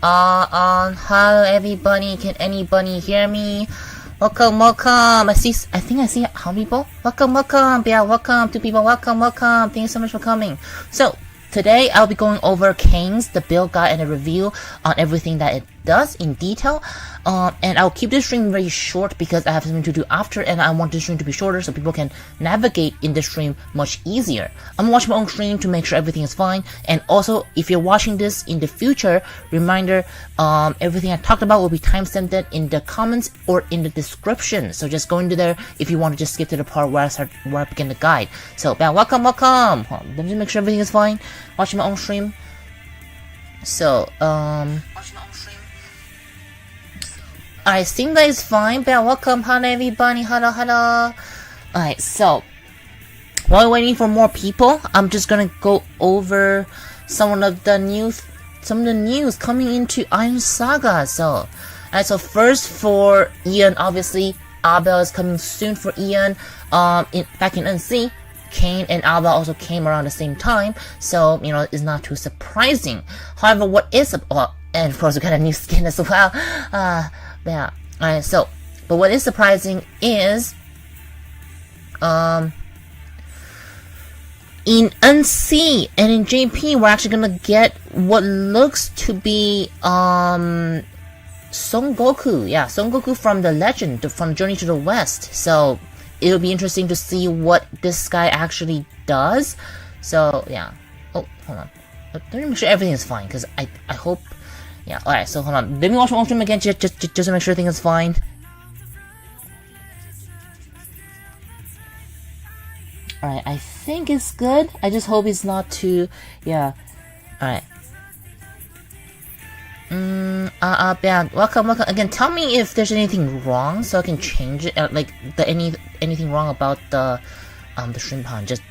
Hello everybody, can anybody hear me? Welcome. I think I see how many people? Welcome. Yeah, welcome to people. Welcome. Thank you so much for coming. So, today I'll be going over Cain's, the build guide and a review on everything that it does in detail. And I'll keep this stream very short because I have something to do after and I want this stream to be shorter so people can navigate in the stream much easier. I'm watching my own stream to make sure everything is fine. And also, if you're watching this in the future, reminder, everything I talked about will be timestamped in the comments or in the description. So just go into there if you want to just skip to the part where I begin the guide. So, yeah, welcome. Let me just make sure everything is fine. Watching my own stream. So, I think that is fine, but welcome, hello everybody, hello. Alright, so, while waiting for more people, I'm just gonna go over some of the news coming into Iron Saga. So, alright, so first for Ian, obviously, Abel is coming soon for Ian. Back in NC, Cain and Alba also came around the same time, so, you know, it's not too surprising. However, what is, and of course we got a new skin as well, yeah, alright, so, but what is surprising is, in NC and in JP, we're actually gonna get what looks to be, Son Goku, yeah, Son Goku from the Legend, from Journey to the West, so, it'll be interesting to see what this guy actually does. So, yeah. Oh, hold on. Let me make sure everything is fine, because I hope... Yeah, alright, so hold on. Let me watch my own stream again, just to make sure everything is fine. Alright, I think it's good. I just hope it's not too... Yeah. Alright. Yeah, welcome. Again, tell me if there's anything wrong so I can change it. Like, anything wrong about the stream pond. Just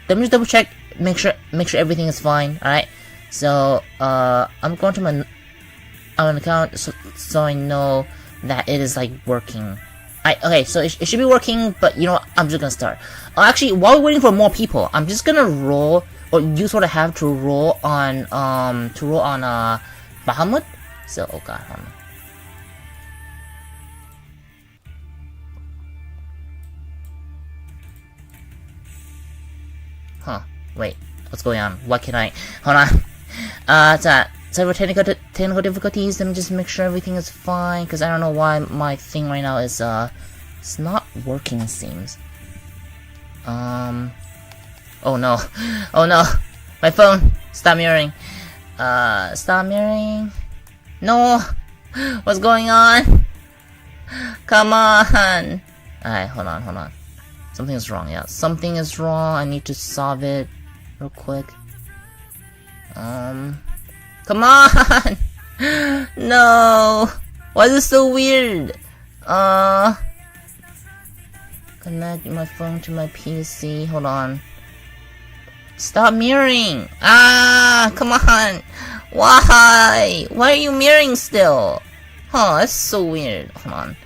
let me just double check, make sure everything is fine. All right. So, I'm going to my account so I know that it is like working. Okay, so it should be working, but you know what? I'm just gonna start. Actually, while we're waiting for more people, I'm just gonna roll, or you sort of have to roll on Bahamut. So, oh god, hold on. Huh, wait, what's going on? What can I... Hold on. Several technical difficulties. Let me just make sure everything is fine, because I don't know why my thing right now is, it's not working, it seems. Oh no. Oh no. My phone. Stop mirroring. Stop mirroring. No! What's going on? Come on! Alright, hold on. Something is wrong, yeah. Something is wrong. I need to solve it real quick. Come on! No! Why is it so weird? Connect my phone to my PC. Hold on. Stop mirroring! Ah! Come on! Why? Why are you mirroring still? Huh, that's so weird. Hold on.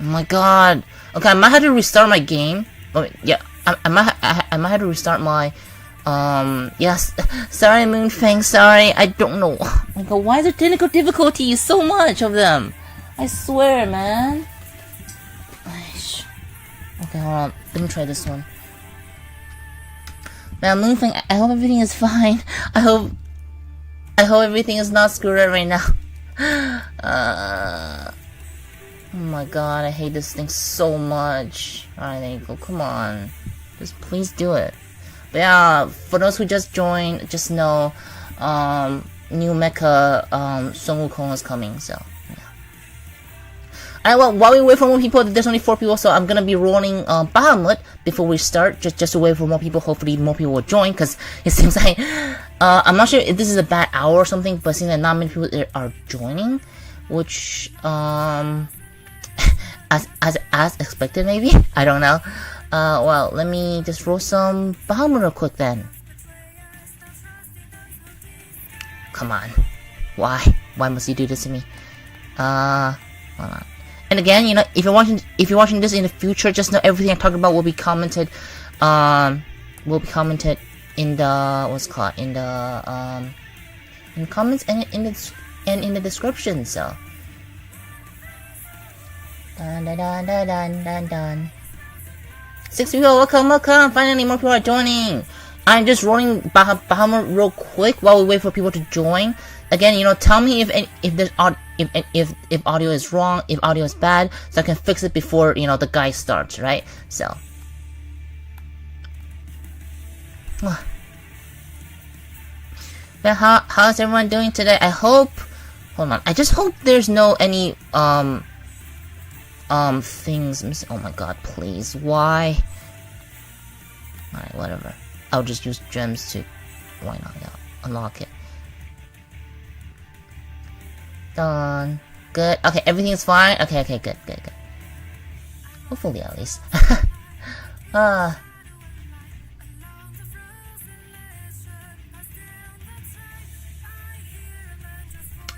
Oh my god. Okay, I might have to restart my game. Oh, yeah. I might have to restart my... yes. Sorry, Moonfang, sorry. I don't know. Oh my god, why is there technical difficulties? So much of them. I swear, man. Okay, hold on. Let me try this one. Man, Moonfang, I hope everything is fine. I hope everything is not screwed up right now. Oh my god, I hate this thing so much. Alright, there you go. Come on. Just please do it. But yeah, for those who just joined, just know, new Mecha, Son Wukong is coming, so. Alright, well, while we wait for more people, there's only 4 people, so I'm gonna be rolling Bahamut before we start, just to wait for more people. Hopefully more people will join, because it seems like, I'm not sure if this is a bad hour or something, but it seems like not many people are joining, which, as expected maybe? I don't know. Well, let me just roll some Bahamut real quick then. Come on. Why? Why must you do this to me? Hold on. And again, you know, if you're watching this in the future, just know everything I talked about will be commented in the in comments and in the description. So, dun dun dun dun dun dun dun. 6 people, welcome! Finally, more people are joining. I'm just rolling Bahamut real quick while we wait for people to join. Again, tell me if audio is wrong, if audio is bad, so I can fix it before the guy starts, right? So. But how's everyone doing today? I hope. Hold on. I just hope there's no any things missing. Oh my god, please. Why? Alright, whatever. I'll just use gems to. Why not? Yeah, unlock it. Done. Good. Okay, everything's fine. Okay, good. Hopefully, at least. I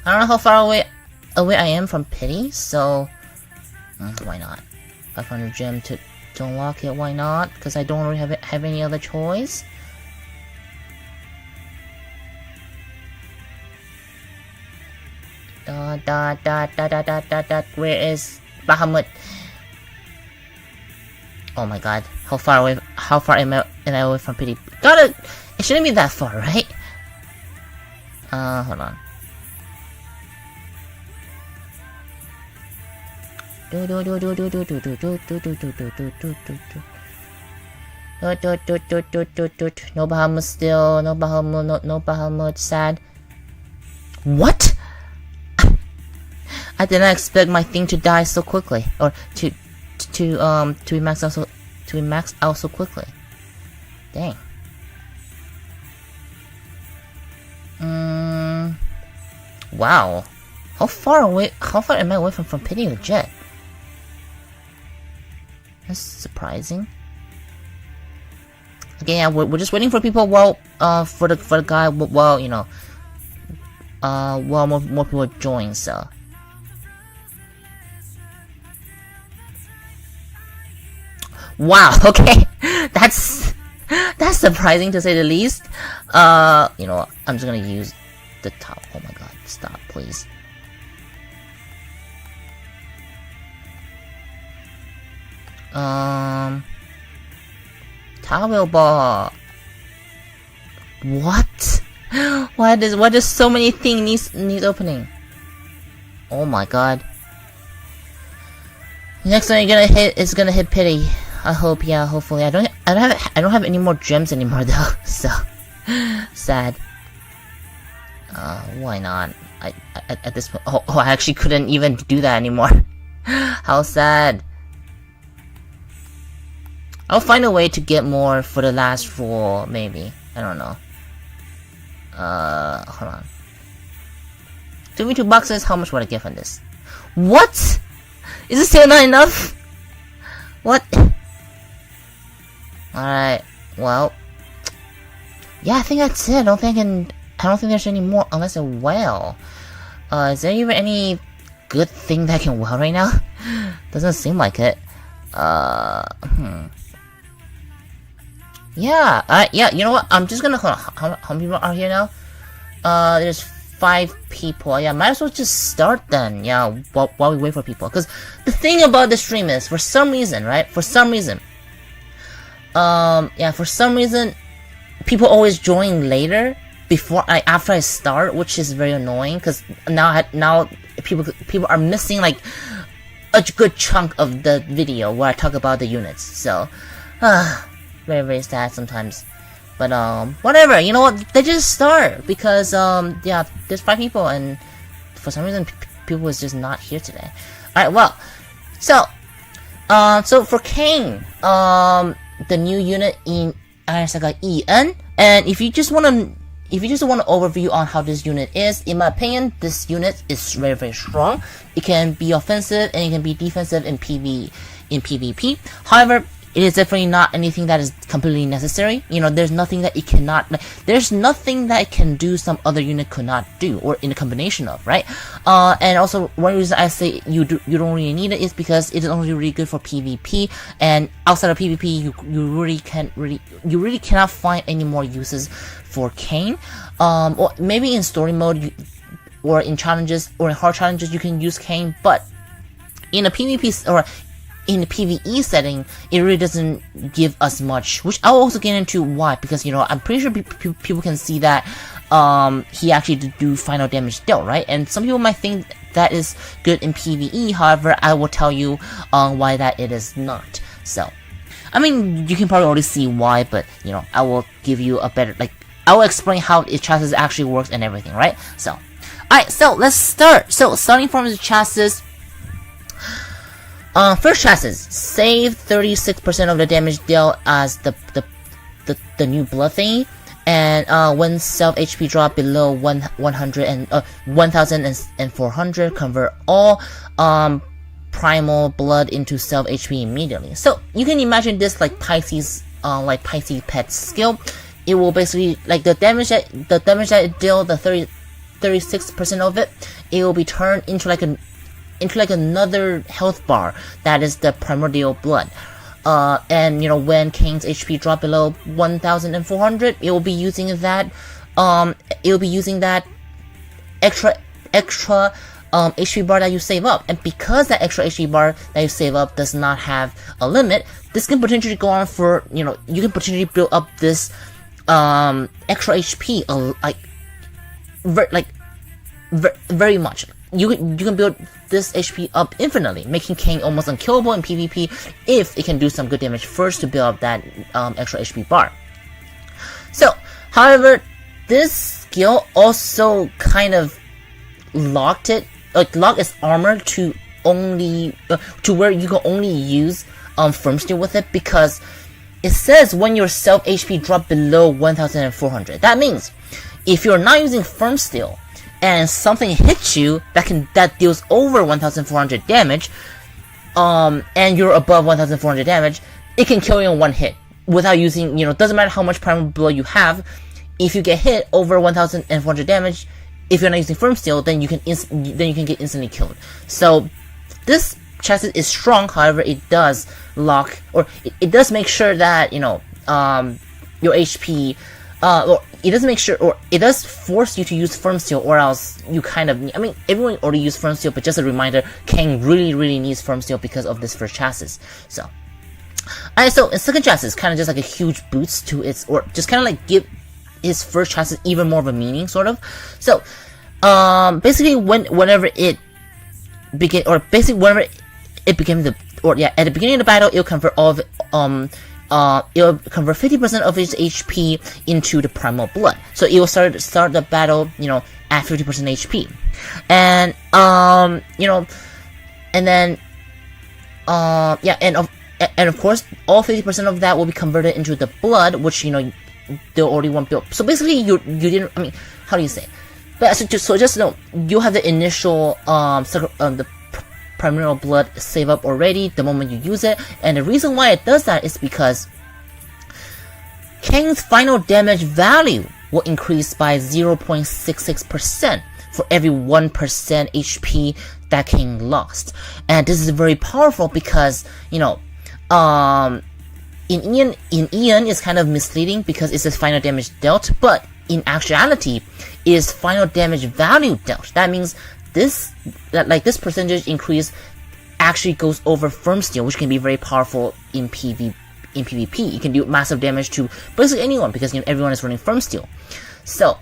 don't know how far away I am from Pity, so why not? 500 gem to unlock it. Why not? Because I don't really have any other choice. Where is Bahamut? Oh my god, how far am I away from Pity? It shouldn't be that far, right? Hold on. No Bahamut still, no Bahamut, sad. What? I did not expect my thing to die so quickly, or to be maxed out so quickly. Dang. Wow. How far am I away from Pity legit? That's surprising. Okay, yeah, we're just waiting for people while for the guy while while more people join, so. Wow, okay. That's surprising to say the least. I'm just gonna use the top. Oh my god, stop, please. Towel ball. What? Why does so many things need opening? Oh my god. Next one you're gonna hit is gonna hit Pity. I hope, yeah, hopefully. I don't have any more gems anymore though, so sad. Why not? I at this point, I actually couldn't even do that anymore. How sad. I'll find a way to get more for the last floor, maybe. I don't know. Hold on. 2v2 boxes, how much would I get on this? What? Is this still not enough? What? Alright, well. Yeah, I think that's it. I don't think there's any more unless a whale. Is there even any good thing that can whale right now? Doesn't seem like it. Yeah, yeah, you know what? I'm just gonna hold on. How many people are here now? There's 5 people. Yeah, might as well just start then. Yeah, while we wait for people. Because the thing about the stream is, for some reason, right? For some reason, people always join later after I start, which is very annoying. Because now people are missing like a good chunk of the video where I talk about the units. So, very, very sad sometimes. But, whatever, you know what, they just start, because, yeah, there's 5 people, and for some reason, people is just not here today. Alright, well, so for Cain, the new unit in Iron Saga EN, and if you just want an overview on how this unit is, in my opinion, this unit is very, very strong. It can be offensive, and it can be defensive in PvP. However, it is definitely not anything that is completely necessary. You know, there's nothing that it cannot, there's nothing that it can do some other unit could not do, or in a combination of, right? And also, one reason I say you don't really need it is because it is only really good for PvP, and outside of PvP, you really cannot find any more uses for Cain. Or maybe in story mode, or in challenges, or in hard challenges, you can use Cain, but in a PvP, or in a PvE setting, it really doesn't give us much, which I'll also get into why, because, you know, I'm pretty sure people can see that he actually did do final damage dealt, right? And some people might think that is good in PvE, however, I will tell you why that it is not. So, I mean, you can probably already see why, but, you know, I will give you a better, like, I will explain how its chassis actually works and everything, right? So, alright, so let's start. So, starting from the chassis, first chassis, save 36% of the damage dealt as the new blood thing, and when self HP drop below 1,400, convert all primal blood into self HP immediately. So you can imagine this like Pisces pet skill. It will basically, like, the damage that it dealt, the 36% of it, it will be turned into like another health bar that is the primordial blood. And you know, when Cain's HP drop below 1,400, it will be using that extra HP bar that you save up. And because that extra HP bar that you save up does not have a limit, this can potentially go on for, you know, you can potentially build up this extra HP very much. You can build this HP up infinitely, making Cain almost unkillable in PvP if it can do some good damage first to build up that extra HP bar. So, however, this skill also kind of locked its armor to only to where you can only use firm steel with it, because it says when your self HP drop below 1,400. That means if you're not using firm steel and something hits you that deals over 1,400 damage, and you're above 1,400 damage, it can kill you in one hit without using, you know, doesn't matter how much primal blood you have. If you get hit over 1,400 damage, if you're not using firm steel, then you can get instantly killed. So this chassis is strong. However, it does lock, or it does make sure that, you know, your HP, or it does make sure, or it does force you to use firm steel, or else you kind of, I mean, everyone already used firm steel, but just a reminder, Cain really needs firm steel because of this first chassis. So, alright, so in second chassis, kind of just like a huge boost to its, or just kind of like give his first chassis even more of a meaning, sort of. So, basically, whenever it begin, or basically whenever it became the, or yeah, at the beginning of the battle, it'll convert all of it, it'll convert 50% of its HP into the primal blood. So it will start the battle, you know, at 50% HP, and you know, and then yeah, and of course, all 50% of that will be converted into the blood, which, you know, they already want built. So basically, you didn't. I mean, how do you say? But so just know, you have the initial the primordial blood save up already the moment you use it, and the reason why it does that is because Cain's final damage value will increase by 0.66% for every 1% HP that Cain lost. And this is very powerful because, you know, in Ian it's kind of misleading because it says final damage dealt, but in actuality is final damage value dealt. That means this percentage increase actually goes over firm steel, which can be very powerful in PvP. It can do massive damage to basically anyone because, you know, everyone is running firm steel. So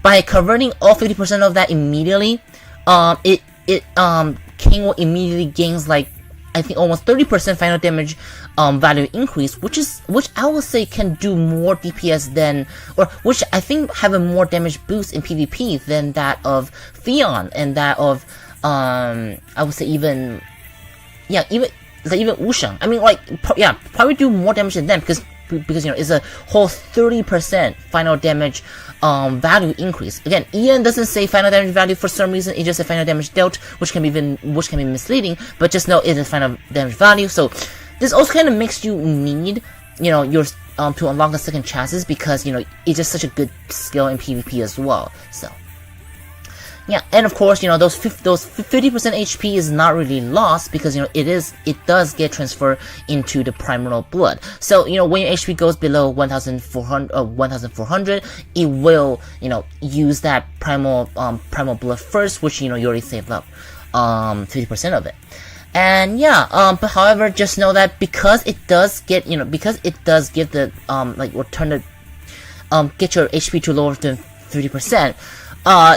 by converting all 50% of that immediately, Cain will immediately gains, like, I think almost 30% final damage value increase, which I will say can do more DPS than, or which I think have a more damage boost in PvP than that of Theon and that of I would say even Wushang. I mean, like, probably do more damage than them because you know, it's a whole 30% final damage value increase. Again, Ian doesn't say final damage value for some reason. It just says final damage dealt, which can be misleading. But just know it is final damage value. So this also kind of makes you need, your to unlock the second chances, because it's just such a good skill in PvP as well. So yeah, and of course, those 50% HP is not really lost, because it does get transferred into the primal blood. So when your HP goes below 1,400, it will use that primal blood first, which you already saved up 50% of it. And yeah, but however, just know that because it does get because it does give the return the get your HP to lower than 30%.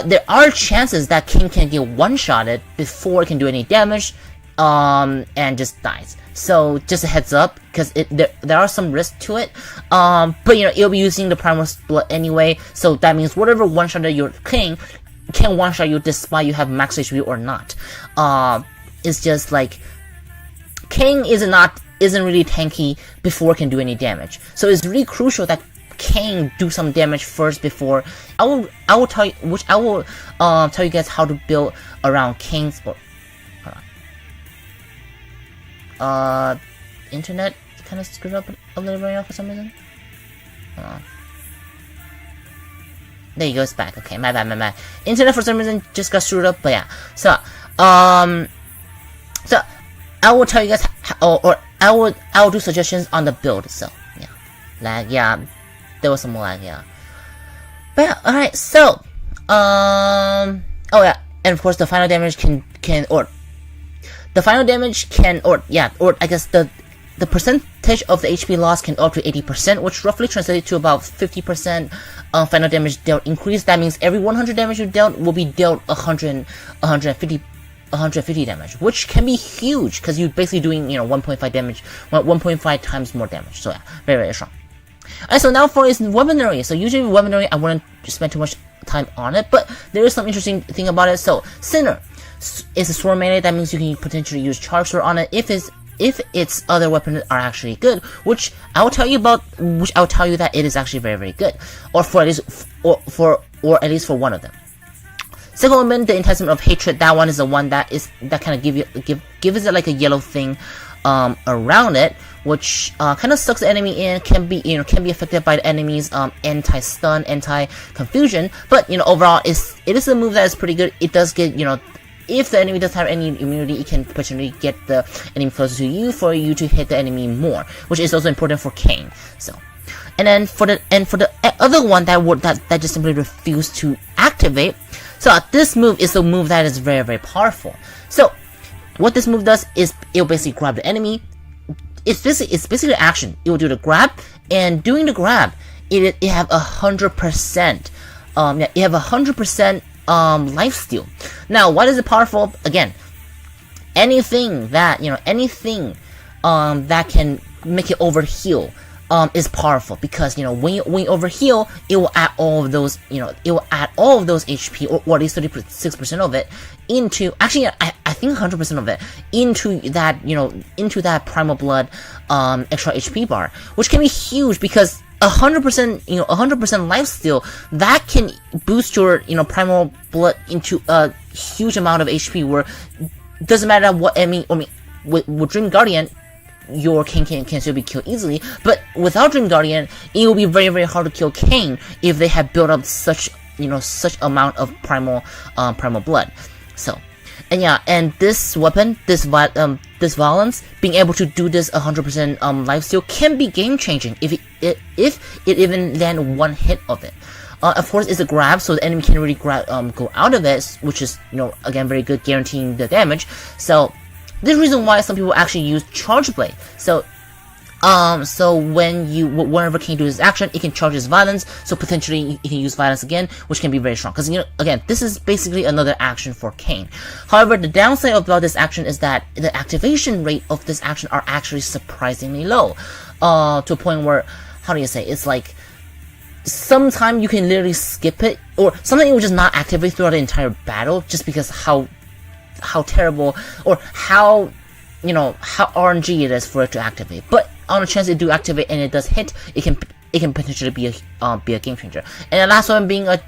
There are chances that Cain can get one-shotted before it can do any damage, and just dies. So just a heads up, because there are some risks to it. But it'll be using the primal blood anyway, so that means whatever one-shotted your Cain can one-shot you despite you have max HP or not. It's just like Cain isn't really tanky before it can do any damage. So it's really crucial that Cain do some damage first before I will tell you tell you guys how to build around Cain's. Hold on. Internet kind of screwed up a little right now for some reason. Hold on. There you go, it's back. Okay, my bad. Internet for some reason just got screwed up, but yeah. So so I will tell you guys or I will do suggestions on the build. So yeah, lag, yeah. There was some lag, yeah. But yeah, alright, so oh yeah, and of course the final damage can I guess the percentage of the HP loss can up to 80%, which roughly translates to about 50% final damage dealt increase. That means every 100 damage you dealt will be dealt 150 damage, which can be huge, because you're basically doing 1.5 damage, 1.5 times more damage. So yeah, very, very strong. Alright, so now for his weaponry. So usually weaponry, I wouldn't spend too much time on it, but there is some interesting thing about it. So Sinner is a sword melee. That means you can potentially use charge sword on it if its other weapons are actually good, which I will tell you that it is actually very, very good, or at least for one of them. Second weapon, the enticement of hatred. That one is the one that kind of gives it like a yellow thing around it, which kind of sucks the enemy in, can be affected by the enemy's anti-stun, anti-confusion, but overall it is a move that is pretty good. It does get if the enemy doesn't have any immunity, it can potentially get the enemy closer to you for you to hit the enemy more, which is also important for Cain. So, and then for the other one that just simply refused to activate. So this move is a move that is very, very powerful. So what this move does is it will basically grab the enemy. It's basically action. It will do the grab, and doing the grab, it have 100%. You have 100% life steal. Now, why is it powerful? Again, anything that that can make it overheal is powerful, because when you overheal, it will add all of those HP, or at least 36% of it into, actually I think 100% of it into that primal blood extra HP bar, which can be huge, because 100% life steal, that can boost your primal blood into a huge amount of HP, where doesn't matter what enemy. With Dream Guardian, your Cain can still be killed easily, but without Dream Guardian, it will be very, very hard to kill Cain if they have built up such amount of primal blood. So, and yeah, and this weapon, this violence, being able to do this 100% lifesteal can be game changing if it even land one hit of it. Of course, it's a grab, so the enemy can really go out of it, which is again very good, guaranteeing the damage. So this is the reason why some people actually use Charge Blade. So whenever Cain does his action, it can charge his violence, so potentially you can use violence again, which can be very strong, because again, this is basically another action for Cain. However, the downside about this action is that the activation rate of this action are actually surprisingly low, to a point where, how do you say, it's like sometimes you can literally skip it, or sometimes it will just not activate throughout the entire battle, just because how terrible, or how RNG it is for it to activate. But on a chance it do activate and it does hit, it can potentially be a game changer. And the last one being a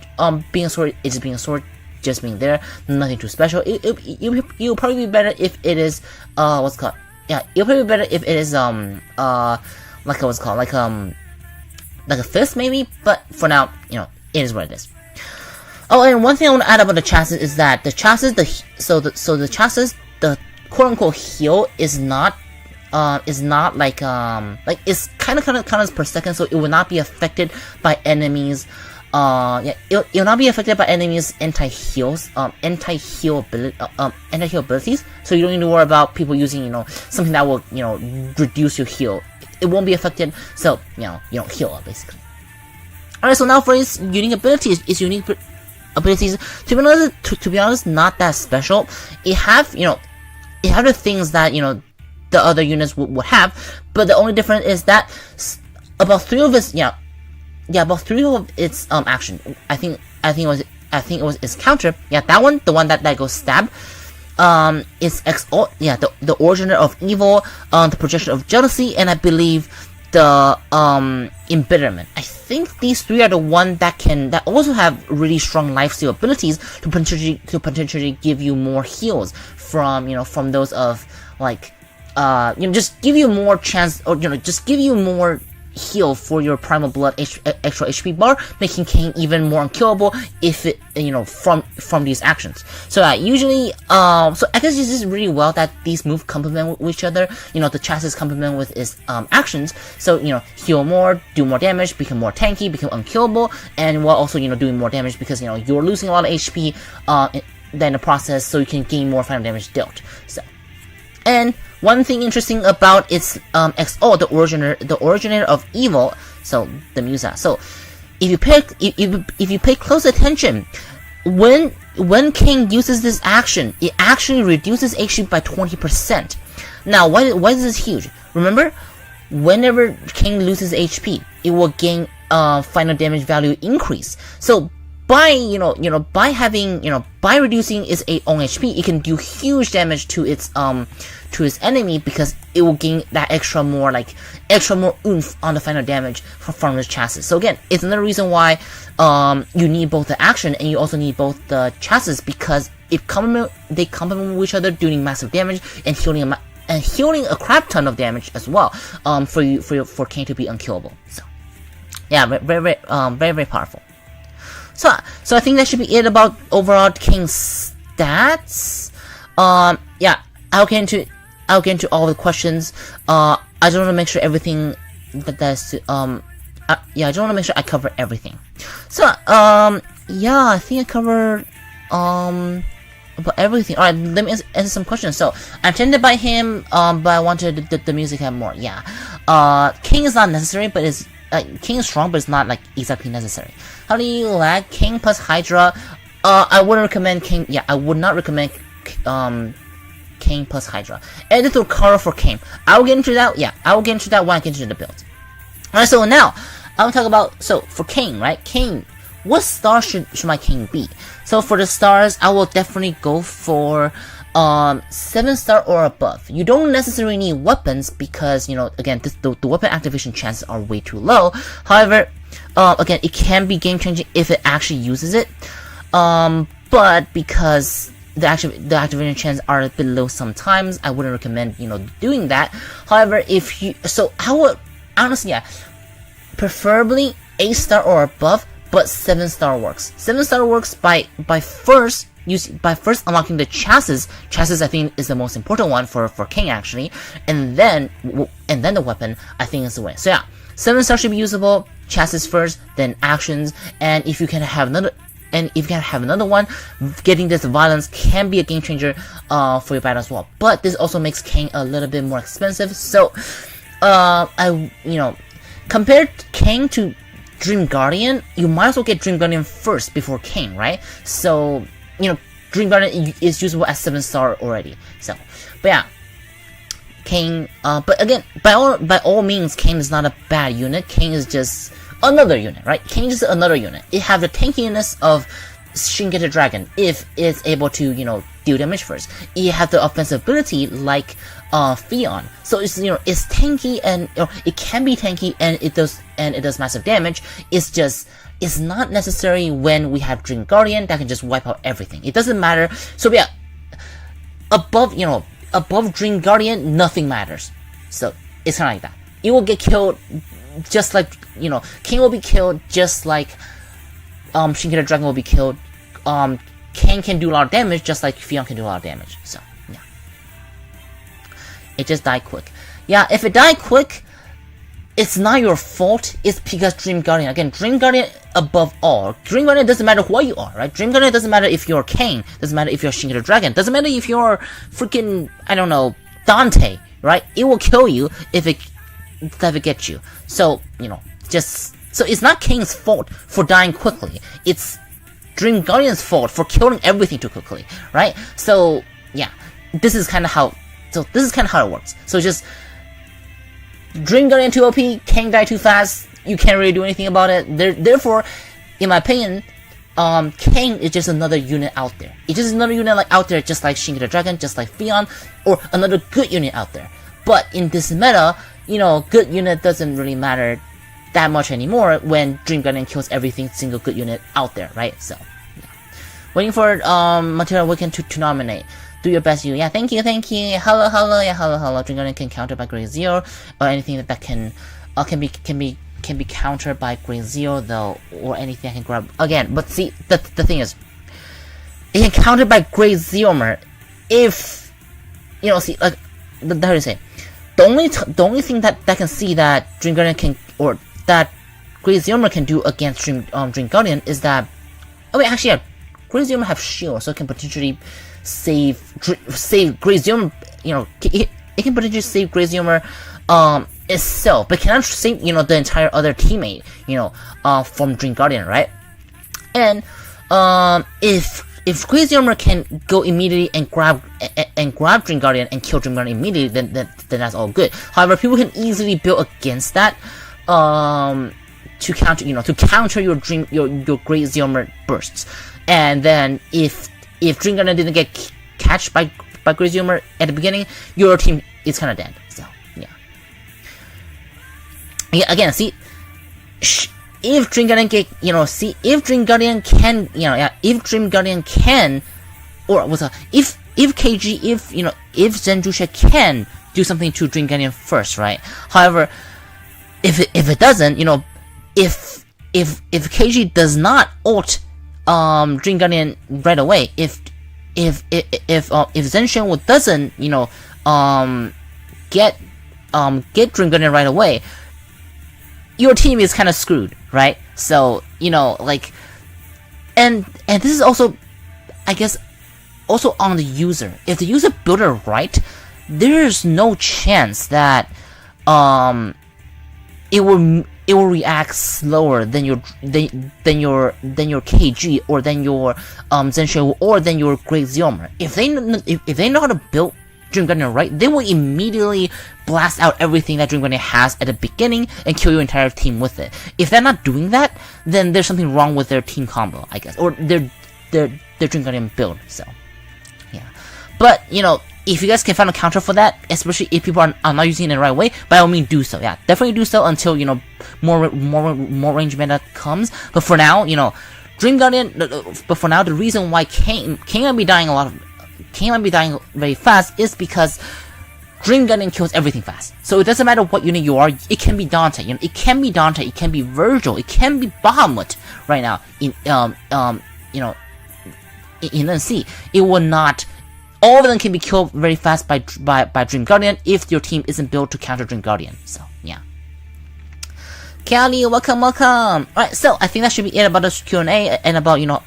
sword, it's just being a sword, just being there, nothing too special. It'll probably be better if it is what's it called, yeah, it'll probably be better if it is like what's called like a fist maybe. But for now, it is what it is. Oh, and one thing I want to add about the chassis is that the chassis, the chassis, the quote unquote heal is not like it's kind of per second, so it will not be affected by enemies. It'll not be affected by enemies anti-heal abilities. So you don't need to worry about people using something that will reduce your heal. It won't be affected. So you don't heal up basically. Alright, so now for its unique abilities, to be honest, not that special. It have the things that the other units would have, but the only difference is that about three of its action. I think it was its counter. Yeah, that one, the one that goes stab. Is XO. Yeah, the originator of evil, the projection of jealousy, and I believe the embitterment. I think these three are the one that also have really strong lifesteal abilities to potentially give you more heals from those of like just give you more chance, or just give you more heal for your primal blood extra HP bar, making Cain even more unkillable if it from these actions. So usually so I guess it's just really well that these moves complement with each other. The chassis complement with its actions. So heal more, do more damage, become more tanky, become unkillable, and while also doing more damage because you're losing a lot of HP in the process, so you can gain more final damage dealt. So, and one thing interesting about its XO, the originator of evil, so the Musa. So if you pay close attention, when Cain uses this action, it actually reduces HP by 20%. Now, why is this huge? Remember, whenever Cain loses HP, it will gain final damage value increase. So by by reducing its own HP, it can do huge damage to its enemy because it will gain that extra more oomph on the final damage from its chassis. So again, it's another reason why you need both the action and you also need both the chassis, because they complement with each other, doing massive damage and healing a crap ton of damage as well. For Cain to be unkillable. So yeah, very powerful. So I think that should be it about overall Cain's stats. Yeah, I'll get into all the questions. I just want to make sure everything I just want to make sure I cover everything. So yeah, I think I covered about everything. Alright, let me answer some questions. So I'm tempted by him, but I wanted the music to have more. Yeah, Cain is not necessary, but it's Cain is strong, but it's not exactly necessary. How do you lag Cain plus Hydra? I wouldn't recommend Cain. Yeah, I would not recommend Cain plus Hydra. Edit to Kara for Cain. I will get into that. Yeah, I will get into that when I get into the build. Alright, so now I will talk about for Cain, right? Cain, what star should my Cain be? So for the stars, I will definitely go for 7-star or above. You don't necessarily need weapons because again, the weapon activation chances are way too low. However, again, it can be game changing if it actually uses it. But because the activation chances are a bit low sometimes, I wouldn't recommend doing that. However, I would honestly, yeah, preferably 8-star or above, but 7-star works. 7-star works by first unlocking the chassis. Chassis I think is the most important one for Cain actually, and then the weapon I think is the way. So yeah, 7-star should be usable. Chassis first, then actions, and if you can have another one, getting this violence can be a game changer for your battle as well. But this also makes Cain a little bit more expensive. So compared Cain to Dream Guardian, you might as well get Dream Guardian first before Cain, right? So Dream Guardian is usable as 7-star already. So, but yeah, Cain. But again, by all means, Cain is not a bad unit. Cain is just another unit, right? Cain is just another unit. It has the tankiness of Shingeki Dragon if it's able to deal damage first. It has the offensive ability like Theon. So it's it's tanky, and it can be tanky, and it does massive damage. It's not necessary when we have Dream Guardian that can just wipe out everything. It doesn't matter. So yeah, above above Dream Guardian, nothing matters. So it's kind of like that. It will get killed just like, you know, King will be killed just like Shingeki Dragon will be killed. Cain can do a lot of damage just like Fion can do a lot of damage. So yeah, it just died quick. Yeah, if it died quick, it's not your fault. It's because Dream Guardian. Again, Dream Guardian above all. Dream Guardian doesn't matter what you are, right? Dream Guardian doesn't matter if you're Cain. Doesn't matter if you're Shingeki Dragon. Doesn't matter if you're freaking, I don't know, Dante, right? It will kill you if it gets you. So, you know, just... So it's not Cain's fault for dying quickly. It's Dream Guardian's fault for killing everything too quickly, right? So, yeah. This is kind of how... So, this is kind of how it works. So, just... Dream Guardian too OP, Cain die too fast, you can't really do anything about it. Therefore, in my opinion, Cain is just another unit out there. It's just another unit like out there, just like Shingeki Dragon, just like Fion, or another good unit out there. But in this meta, you know, good unit doesn't really matter that much anymore when Dream Guardian kills every single good unit out there, right? So, yeah. Waiting for Material Weekend to nominate. Do your best, you. Yeah, thank you. Hello, yeah, hello. Dream Guardian can counter by Grade Zero, or anything that can be countered by Grade Zero though, or anything I can grab again. But see, the thing is, it can counter by Grade Zero if, you know, see, like, how do you say? The only thing that can see that Dream Guardian can, or that Grade Zero can do against Dream Guardian is that, oh wait, actually, yeah, Grade Zero have shield, so it can potentially save Grade Zero, you know, it can potentially save Grade Zero itself, but cannot save, you know, the entire other teammate, you know, from Dream Guardian, right? And if Grade Zero can go immediately and grab Dream Guardian and kill Dream Guardian immediately, then that's all good. However, people can easily build against that to counter your Grade Zero bursts. And then if Dream Guardian didn't get catched by Grade Zero at the beginning, your team is kind of dead. So yeah, again, see, if Dream Guardian get, you know, see, if Dream Guardian can, you know, yeah, if Dream Guardian can, or what's up, if KG, if, you know, if Zenjusha can do something to Dream Guardian first, right? However, if it doesn't, you know, if KG does not ult Dream Guardian right away, if Zenshin doesn't, you know, get Dream Guardian right away, your team is kind of screwed, right? So, you know, like, and this is also, I guess, also on the user. If the user built it right, there's no chance that it will react slower than your KG, or than your Zenshin, or than your Grade Zero. If they know how to build Dream Guardian right, they will immediately blast out everything that Dream Guardian has at the beginning and kill your entire team with it. If they're not doing that, then there's something wrong with their team combo, I guess, or their Dream Guardian build. So yeah, but you know, if you guys can find a counter for that, especially if people are not using it in the right way, by all means do so. Yeah, definitely do so until, you know, more range meta comes. But for now, you know, Dream Guardian. But for now, the reason why Cain might be dying very fast is because Dream Guardian kills everything fast. So it doesn't matter what unit you are. It can be Dante. You know, it can be Dante. It can be Virgil. It can be Bahamut. Right now, in you know, in NC, it will not. All of them can be killed very fast by Dream Guardian if your team isn't built to counter Dream Guardian. So yeah. Kelly, welcome. Alright, so I think that should be it about this Q&A and about, you know,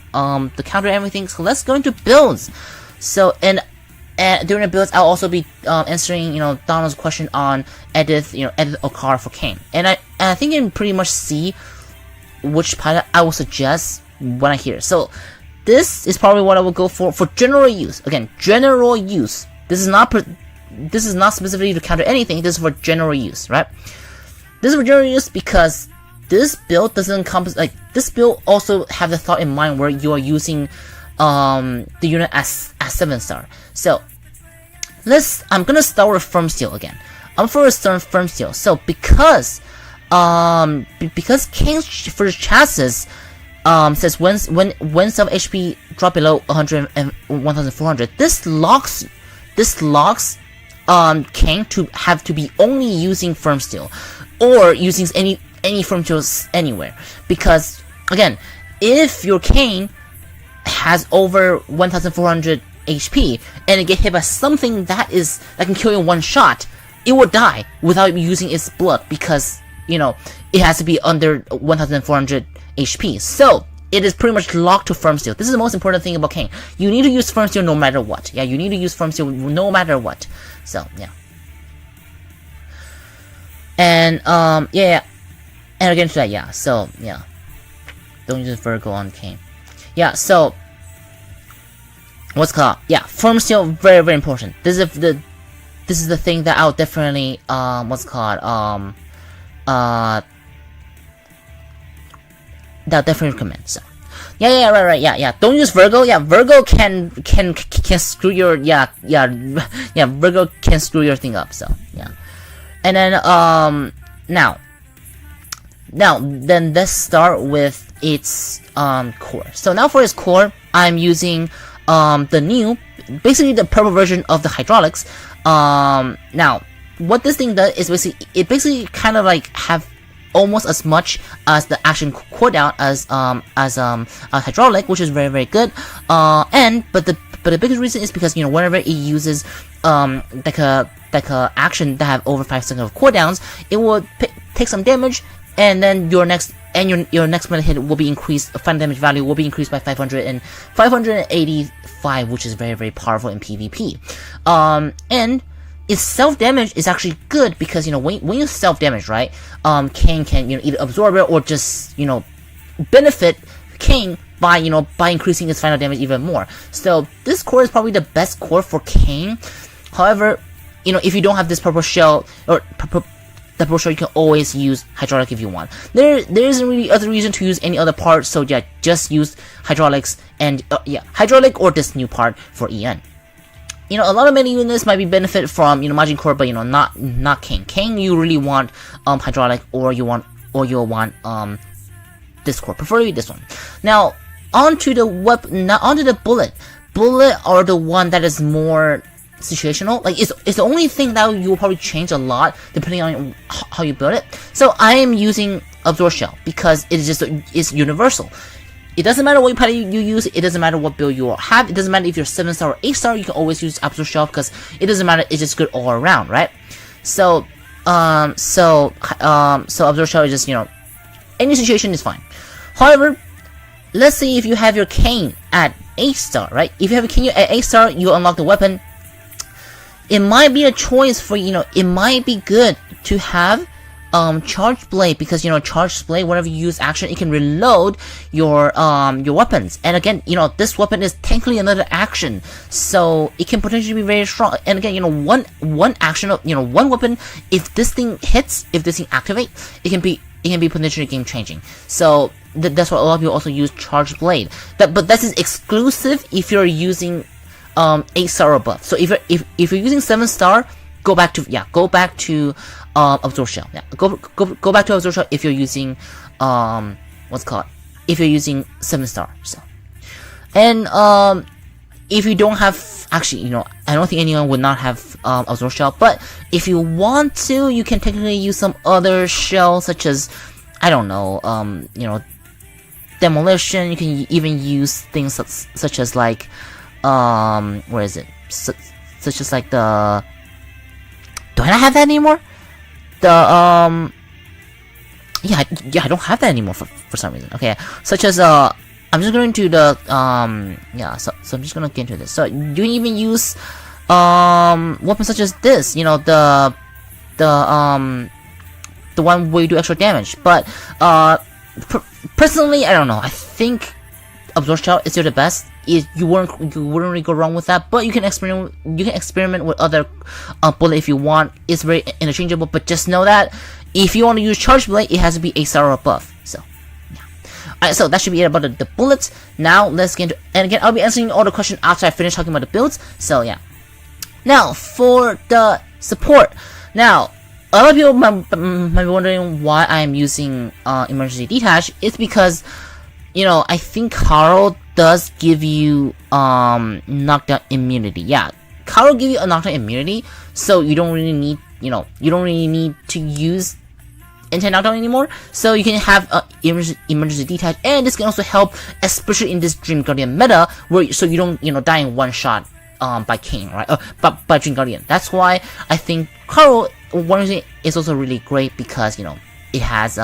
the counter and everything. So let's go into builds. So and during the builds, I'll also be answering, you know, Donald's question on edit Okar for Cain. And I think you can pretty much see which pilot I will suggest when I hear it. So this is probably what I will go for general use. Again, general use. This is not specifically to counter anything. This is for general use, right? This is for general use because this build doesn't encompass, like, this build also have the thought in mind where you are using the unit as 7-star. So I'm gonna start with Firm Steel again. I'm for a Firm Steel. So because Cain's first chassis says when self HP drop below 100 and 1400, this locks this locks Cain to have to be only using firm steel, or using any firm steels anywhere. Because again, if your Cain has over 1,400 HP and it get hit by something that can kill you in one shot, it will die without using its blood, because it has to be under 1,400 HP. So it is pretty much locked to firm steel. This is the most important thing about Cain. You need to use firm steel no matter what. Yeah, you need to use firm steel no matter what. So yeah. And yeah. And again to that, yeah. So yeah. Don't use Virgo on Cain. Yeah, so what's called? Yeah, firm steel, very, very important. This is the thing that I'll definitely that definitely recommend. So yeah, right, yeah. Don't use Virgo. Yeah, Virgo can screw your Virgo can screw your thing up. So yeah, and then now then let's start with its core. So now for its core, I'm using basically the purple version of the hydraulics. Now what this thing does is basically kind of like have almost as much as the action cooldown as a hydraulic, which is very, very good. But the biggest reason is because whenever it uses like a action that have over 5 seconds of cooldowns, it will take some damage, and then your next melee hit will be increased. Final damage value will be increased by 585, which is very, very powerful in PvP. And its self damage is actually good, because when you self damage, right, Cain can either absorb it or just benefit Cain by increasing its final damage even more. So this core is probably the best core for Cain. However, if you don't have this purple shell or the purple shell, you can always use hydraulic if you want. There isn't really other reason to use any other part. So yeah, just use hydraulics and hydraulic or this new part for EN. A lot of many units might be benefit from Majin core, but not Cain. Cain, you really want hydraulic, or you'll want this core, preferably this one. Now onto the weapon. Now onto the bullet. Bullet are the one that is more situational. Like it's the only thing that you will probably change a lot depending on how you build it. So I am using Absorb Shell because it's universal. It doesn't matter what pattern you use, it doesn't matter what build you have, it doesn't matter if you're 7-star or 8-star, you can always use Absorb Shell because it doesn't matter, it's just good all around, right? So Absorb Shell is just, any situation is fine. However, let's say if you have your Cain at 8-star, right? If you have a Cain at 8-star, you unlock the weapon. It might be a choice for, it might be good to have Charged Blade, because Charged Blade, whenever you use action, it can reload your weapons. And again, this weapon is technically another action, so it can potentially be very strong. And again, one action of one weapon, if this thing hits, if this thing activates, it can be potentially game changing. So that's why a lot of people also use Charged Blade. But that is exclusive if you're using 8-star or above. So if you're using 7-star, go back to Absorb Shell. Yeah, go back to Absorb Shell if you're using if you're using 7-star. So, and if you don't have, actually, I don't think anyone would not have Absorb Shell. But if you want to, you can technically use some other shell, such as, I don't know, Demolition. You can even use things such as like, where is it? Such as like the. Do I not have that anymore? I don't have that anymore for some reason. Okay, such as I'm just going to the so I'm just gonna get into this. So you can even use weapons such as this, the one where you do extra damage. But personally, I don't know. I think Absorb Shell is still the best. You wouldn't really go wrong with that, but you can experiment with other bullet if you want. It's very interchangeable, but just know that if you want to use Charged Blade, it has to be 8-star or above. So yeah. Alright, so that should be it about the bullets. Now let's get into, and again, I'll be answering all the questions after I finish talking about the builds. So yeah. Now for the support. Now a lot of people might be wondering why I'm using emergency detach. It's because I think Carl does give you knockdown immunity. Yeah, Karo give you a knockdown immunity, so you don't really need, you don't really need to use anti-knockdown anymore. So you can have emergency detach, and this can also help, especially in this Dream Guardian meta, where so you don't, die in one shot by Cain, right? By Dream Guardian. That's why I think Karo is also really great, because it has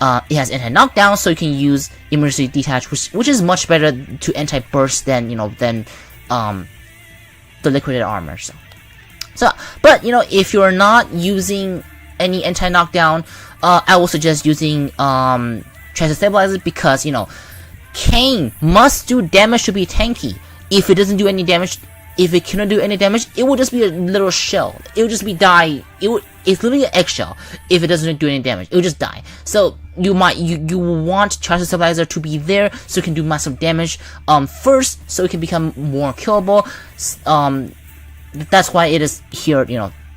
anti-knockdown, so you can use emergency detach, which is much better to anti-burst than the liquidated armor. So but if you're not using any anti-knockdown, I will suggest using Transfer Stabilizer, because Cain must do damage to be tanky. If it doesn't do any damage, if it cannot do any damage, it will just be a little shell. It will just be die. It's literally an eggshell. If it doesn't do any damage, it will just die. So you want Transfer Stabilizer to be there, so it can do massive damage first, so it can become more killable. That's why it is here.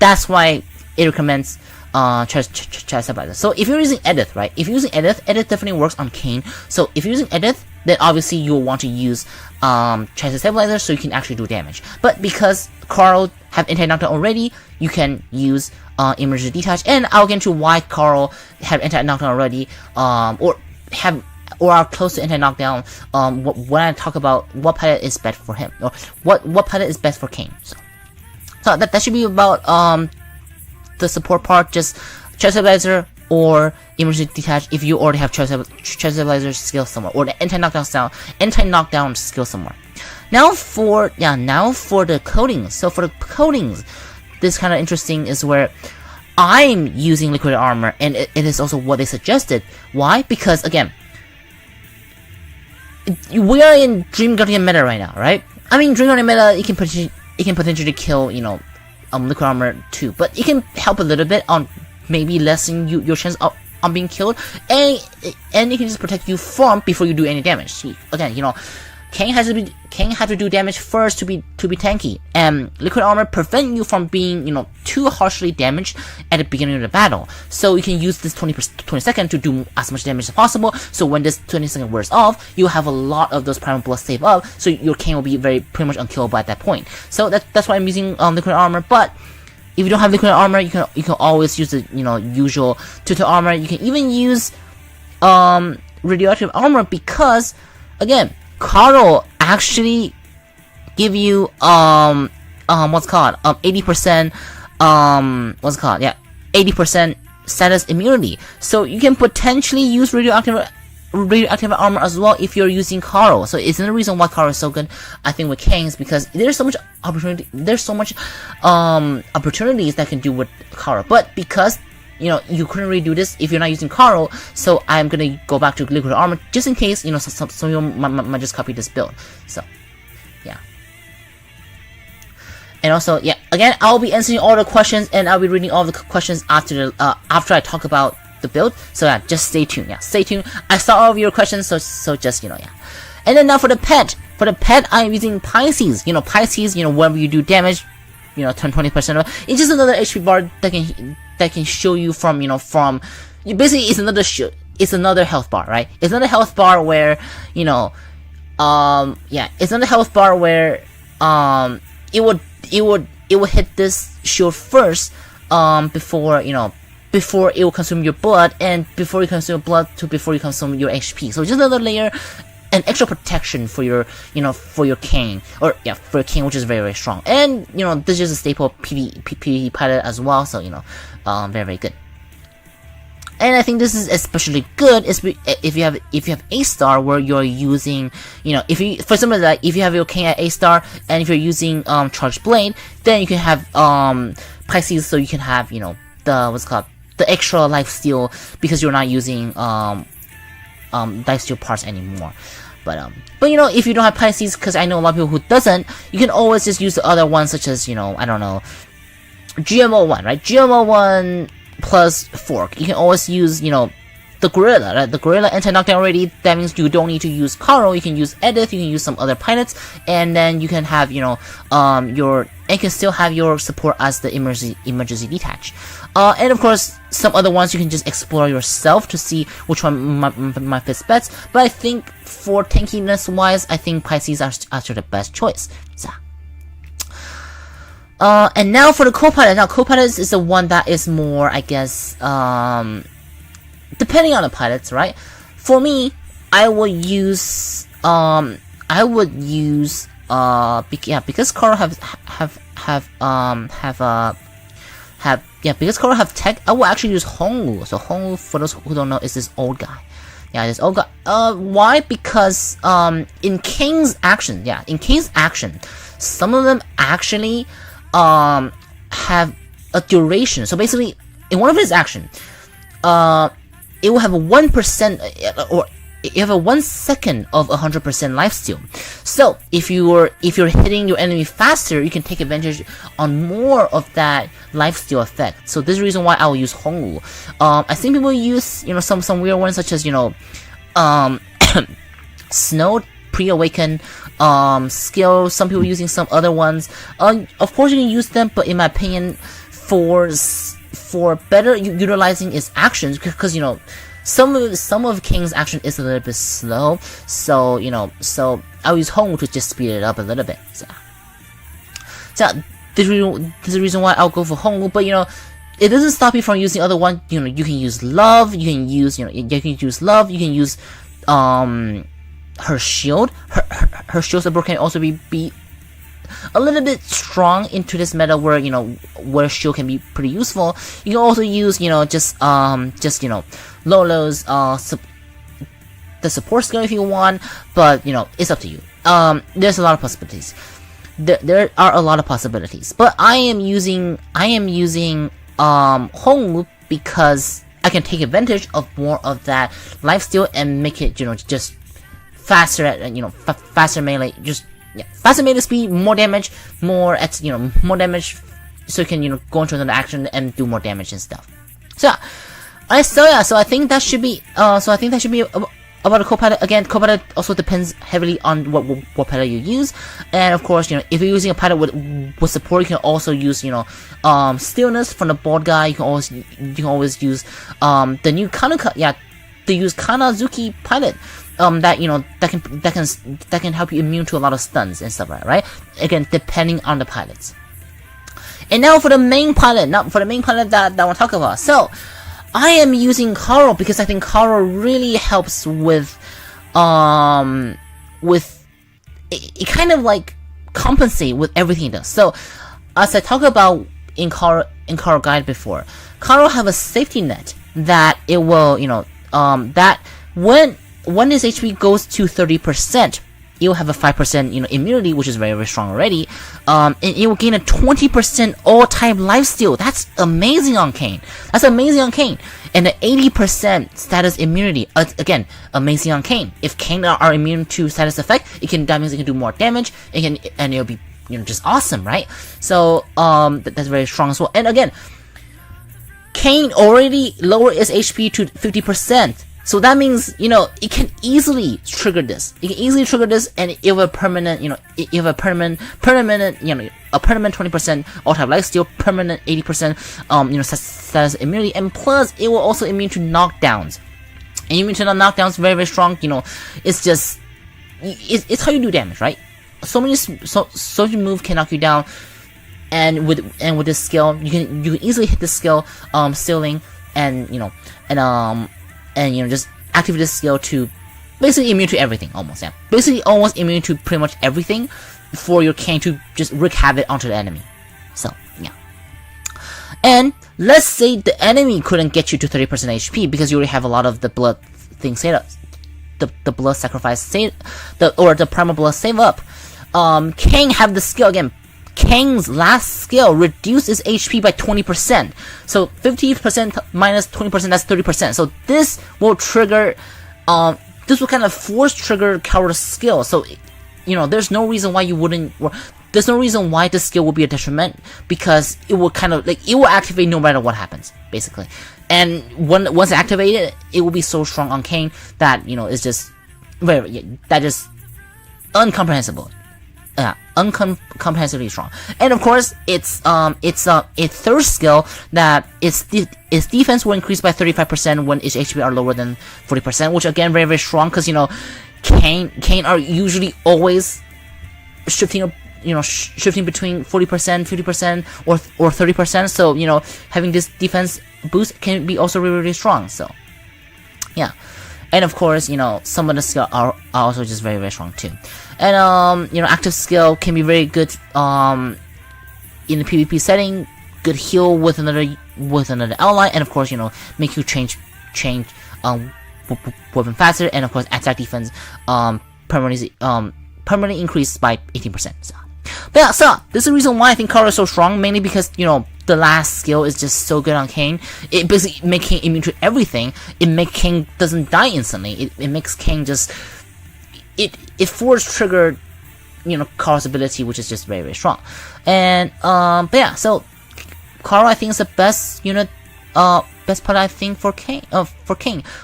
That's why it recommends Transfer Stabilizer. So if you're using Edith, right? If you're using Edith definitely works on Cain. So if you're using Edith, then obviously you'll want to use Transfer Stabilizer, so you can actually do damage. But because Karo have anti-knockdown already, you can use emergency detach, and I'll get into why Karo have anti-knockdown already, or are close to anti-knockdown when I talk about what pilot is best for him, or what pilot is best for Cain. So that should be about the support part. Just Transfer Stabilizer or emergency detach if you already have Transfer Stabilizer skill somewhere, or the anti-knockdown skill somewhere. Now for the coatings. So for the coatings, this kind of interesting is where I'm using liquid armor, and it is also what they suggested. Why? Because again, we are in Dream Guardian meta right now, right? I mean, Dream Guardian meta, it can potentially kill liquid armor too, but it can help a little bit on maybe lessen your chance on being killed, and it can just protect you from before you do any damage. See, again, Cain had to do damage first to be tanky, and liquid armor prevent you from being too harshly damaged at the beginning of the battle. So you can use this 20 seconds to do as much damage as possible. So when this 20 seconds wears off, you have a lot of those primal bullets saved up, so your Cain will be pretty much unkillable at that point. So that's why I'm using liquid armor. But if you don't have liquid armor, you can always use the usual tutor armor. You can even use radioactive armor, because again, Karo actually give you 80% 80% status immunity. So you can potentially use radioactive armor as well if you're using Karo. So it's another reason why Karo is so good, I think, with Cain's, because there's so much opportunity. There's so much opportunities that can do with Karo. But because you couldn't really do this if you're not using Karo, so I'm gonna go back to liquid armor just in case some of you might just copy this build. So yeah. And also, yeah, again, I'll be answering all the questions, and I'll be reading all the questions after I talk about the build. So yeah, just stay tuned. Yeah, stay tuned. I saw all of your questions, so just yeah. And then now for the pet, I'm using Pisces. Pisces, whenever you do damage, turn 20% of it. It's just another HP bar that can show you from basically it's another health bar, right? It's another health bar where it's another health bar where it would hit this shield first before it will consume your blood, and before you consume blood before you consume your HP. So just another layer, an extra protection for your Cain, for your Cain, which is very, very strong. And this is a staple PvP pilot as well, so very, very good. And I think this is especially good if you have A-star, where you're using if you have your Cain at A-star, and if you're using Charged Blade, then you can have Pisces, so you can have the extra life steal, because you're not using life steal parts anymore. But if you don't have Pisces, because I know a lot of people who doesn't, you can always just use the other ones, such as I don't know, GMO1, right? GMO1 plus Fork. You can always use the Gorilla, right? The Gorilla anti-knockdown already. That means you don't need to use Karo. You can use Edith. You can use some other pilots, and then you can have you can still have your support as the emergency detach. And of course, some other ones you can just explore yourself to see which one might fit best. But I think for tankiness wise, I think Pisces are actually the best choice. So And now for the co-pilot. Now co-pilot is the one that is more, I guess, depending on the pilots, right? For me, I would use because Koro because Koro have tech, I will actually use Hongwu. So Hongwu, for those who don't know, is this old guy. Yeah, this old guy. Why? Because in Cain's action, some of them actually have a duration. So basically, in one of his action, it will have a 1% or you have a 1 second of 100% lifesteal. So if you're hitting your enemy faster, you can take advantage on more of that lifesteal effect. So this is the reason why I will use Hongwu. I think people use some weird ones such as Snow pre-awaken skill. Some people using some other ones. Of course you can use them, but in my opinion, for better utilizing its actions, because some of Cain's action is a little bit slow, so I'll use Hongwu to just speed it up a little bit. So this is the reason why I'll go for Hongwu. But it doesn't stop you from using other one. You can use Love. You can use Love. You can use her shield. Her shield support can also be a little bit strong into this meta where shield can be pretty useful. You can also use Lolo's the support skill if you want, but it's up to you. There's a lot of possibilities. There are a lot of possibilities, but I am using Hongwu because I can take advantage of more of that lifesteal and make it just faster at faster melee, faster melee speed, more damage, more damage, so you can go into another action and do more damage and stuff. So I think that should be about a co-pilot. Again, co-pilot also depends heavily on what pilot you use, and of course, if you're using a pilot with support, you can also use stillness from the board guy. You can always use the new Kanazuki pilot. That can help you immune to a lot of stuns and stuff, right? Again, depending on the pilots. And now for the main pilot. That I want to talk about. So I am using Karo because I think Karo really helps with it kind of like compensate with everything it does. So as I talked about in Karo guide before, Karo have a safety net that it will that when his HP goes to 30%, it will have a 5% immunity, which is very, very strong already. And it will gain a 20% all-time lifesteal. That's amazing on Cain. And the 80% status immunity. Again, amazing on Cain. If Cain are immune to status effect, that means it can do more damage. And it'll be just awesome, right? So that's very strong as well. And again, Cain already lowered its HP to 50%. So that means, it can easily trigger this. And it will permanent, a permanent 20% all-time lifesteal, permanent 80%, status immunity, and plus it will also immune to knockdowns. And immune to knockdowns, very, very strong. It's just, it's how you do damage, right? So many moves can knock you down, and with this skill, you can easily hit this skill, ceiling, and just activate this skill to basically immune to everything, almost, yeah. Basically almost immune to pretty much everything for your Cain to just wreak havoc onto the enemy. So, yeah. And let's say the enemy couldn't get you to 30% HP because you already have a lot of the blood things set up. The blood sacrifice the primal blood save up. Cain have the skill again. Cain's last skill reduces HP by 20%. So 50% minus 20%, that's 30%. So this will trigger, this will kind of force trigger Kaoru's skill. So, there's no reason why there's no reason why this skill will be a detriment, because it will kind of, it will activate no matter what happens, basically. And once activated, it will be so strong on Cain that, it's just incomprehensible. Incomprehensibly strong. And of course, its third skill that its defense will increase by 35% when its HP are lower than 40%, which again very, very strong, because Cain are usually always shifting shifting between 40%, 50%, or 30%. So having this defense boost can be also really strong. So yeah. And of course, some of the skills are also just very strong too. And active skill can be very good in the PvP setting. Good heal with another ally, and of course, make you change weapon faster, and of course, attack defense permanently increased by 18%. So. But yeah, so this is the reason why I think Kara is so strong, mainly because the last skill is just so good on Cain. It basically makes Cain immune to everything. It makes Cain doesn't die instantly. It makes Cain just it force triggered Kara's ability, which is just very strong. And but yeah, so Kara I think is the best best part I think for Cain.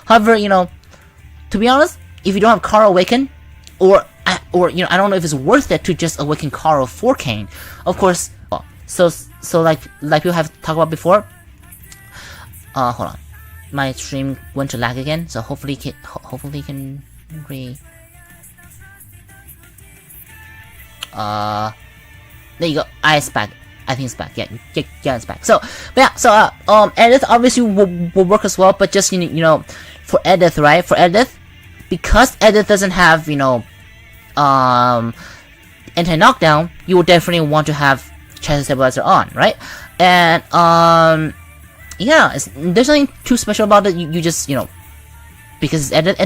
However, to be honest, if you don't have Kara awaken, or I don't know if it's worth it to just awaken Kara for Cain. Of course, so like people have talked about before. Hold on, my stream went to lag again, so hopefully can there you go. It's back. I think it's back. Yeah, it's back. So, but yeah, Edith obviously will work as well, but just for Edith, right? For Edith, because Edith doesn't have anti-knockdown, you will definitely want to have chassis stabilizer on, right? And yeah, there's nothing too special about it. You just because it's Edith,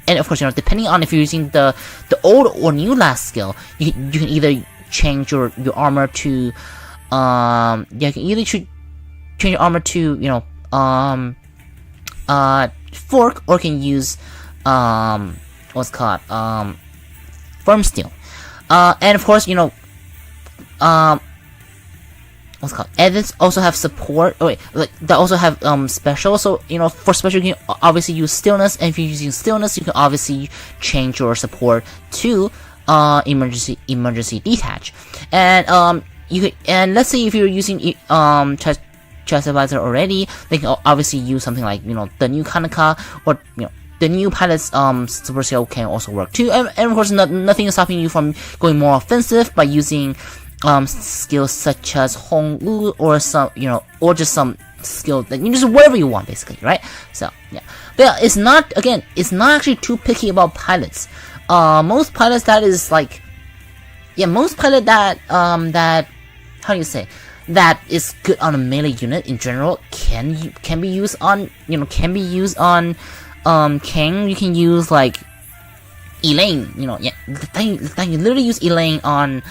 and of course depending on if you're using the old or new last skill, you can either change your armor to you can either change your armor to fork, or can use what's called firm steel. And of course what's called edits also have support. Oh wait, they also have special. So for special you can obviously use stillness, and if you're using stillness, you can obviously change your support to emergency detach. And and let's say if you're using chest advisor already, they can obviously use something like the new Kanaka, or the new pilot's super skill can also work too. And of course nothing is stopping you from going more offensive by using skills such as Hong Lu, or some or just some skill that just whatever you want basically, right? So yeah, but yeah, it's not actually too picky about pilots. Most pilots that is like, yeah, most pilot that how do you say, that is good on a melee unit in general can be used on Cain. You can use like Elaine, yeah, you literally use Elaine on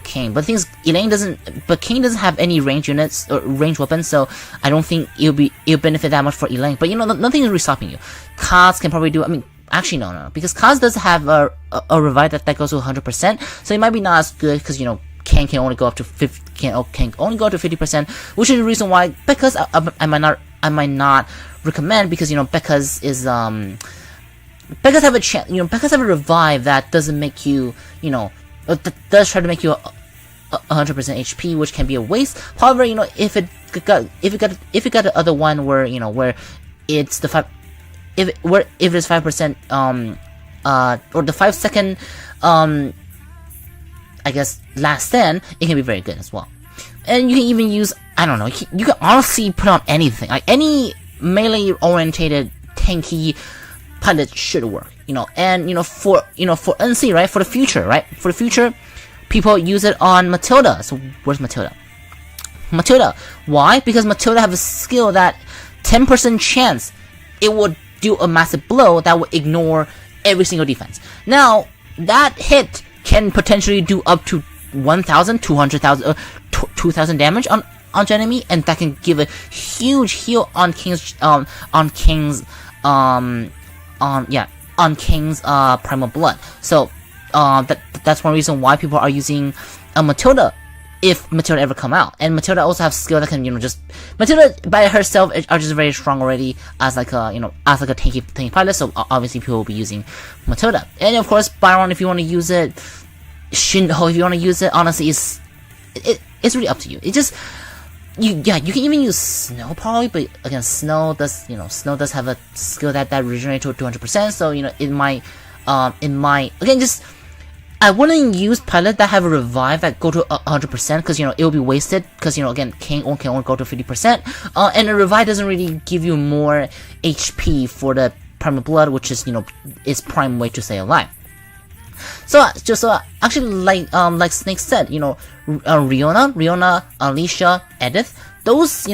Cain. But the thing is, Cain doesn't have any range units or range weapons, so I don't think it'll benefit that much for Elaine. But nothing is really stopping you. Kaz can probably do. I mean, actually no, because Kaz does have a revive that goes to 100%, so it might be not as good, because Cain can only go up to 50%, which is the reason why, because I might not recommend, because Becca's is Becca's have a chance, Becca's have a revive that doesn't make you, does try to make you 100% HP, which can be a waste. However, if it got the other one where where it's the 5, if it's 5%, or the 5-second I guess last stand, it can be very good as well. And you can even use, I don't know, you can honestly put on anything, like any melee orientated tanky pilot should work, and for NC, right, for the future, people use it on Matilda. So where's Matilda? Why? Because Matilda have a skill that 10% chance it would do a massive blow that would ignore every single defense. Now that hit can potentially do up to 1,000, 200,000, 2,000 damage on enemy, and that can give a huge heal on Cain's primal blood. So that's one reason why people are using Matilda, if Matilda ever come out. And Matilda also have skill that can Matilda by herself are just very strong already as like a tanky pilot. So obviously people will be using Matilda. And of course Byron, if you want to use it, Shinho if you want to use it, honestly it's really up to you. It just you can even use Snow probably, but again Snow does have a skill that regenerates to 200%, so it might again just I wouldn't use pilot that have a revive that go to 100% because it will be wasted because again Cain can only go to 50%, and the revive doesn't really give you more HP for the primal blood, which is is prime way to stay alive. So actually like Snake said, Riona, Alicia, Edith, those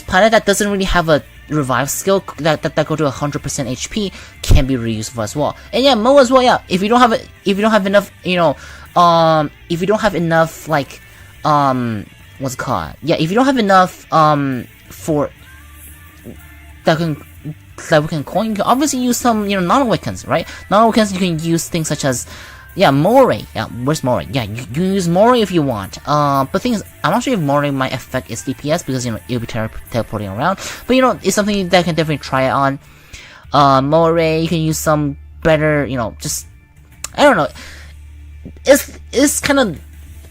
pilot that doesn't really have a revive skill that go to 100% HP can be reusable as well. And yeah, Mo as well. Yeah, if you don't have enough, if you don't have enough like what's it called? Yeah, if you don't have enough for that we can coin, you can obviously use some non-awakens, right? Non-awakens you can use things such as Moray. Yeah, where's Moray? Yeah, you can use Moray if you want. But thing is, I'm not sure if Moray might affect its DPS because it'll be teleporting around. But it's something that I can definitely try it on. Moray, you can use some better, just I don't know. It's kind of,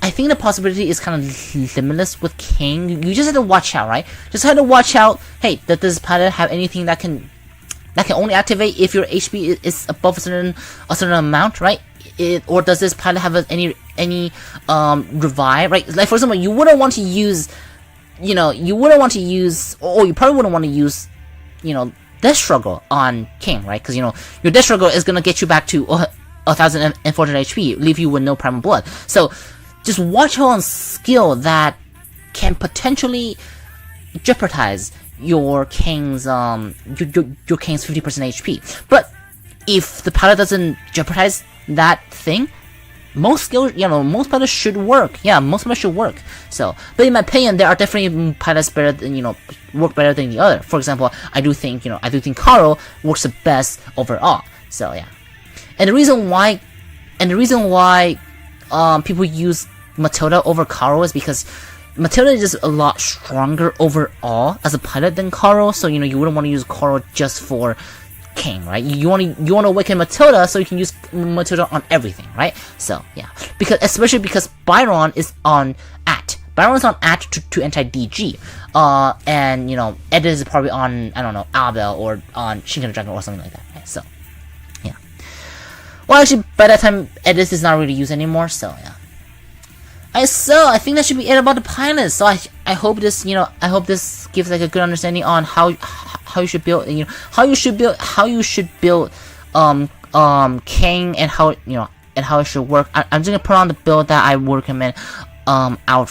I think the possibility is kind of limitless with Cain. You just have to watch out, right? Just have to watch out. Hey, does this pilot have anything that can only activate if your HP is above a certain amount, right? Or does this pilot have any revive, right? Like for example, you wouldn't want to use, or you probably wouldn't want to use, Death Struggle on Cain, right? Because your Death Struggle is gonna get you back to 1,400 HP, leave you with no primal blood. So just watch out on skill that can potentially jeopardize your Cain's your Cain's 50% HP. But if the pilot doesn't jeopardize that thing, most skills, most pilots should work. Yeah, most pilots should work. So, but in my opinion, there are definitely pilots better than work better than the other. For example, I do think Carl works the best overall. So yeah, and the reason why people use Matilda over Carl is because Matilda is just a lot stronger overall as a pilot than Carl. So you wouldn't want to use Carl just for Cain, right? You want to awaken Matilda so you can use Matilda on everything, right? So yeah, especially because Byron is on AT. Byron's on AT to anti-DG, and Edith is probably on, I don't know, Abel or on Shinken Dragon or something like that. Right? So yeah. Well, actually, by that time, Edith is not really used anymore. So yeah. So I think that should be it about the pilots. So I hope this gives like a good understanding on how you should build how you should build Cain and how it should work. I'm just gonna put on the build that I would recommend out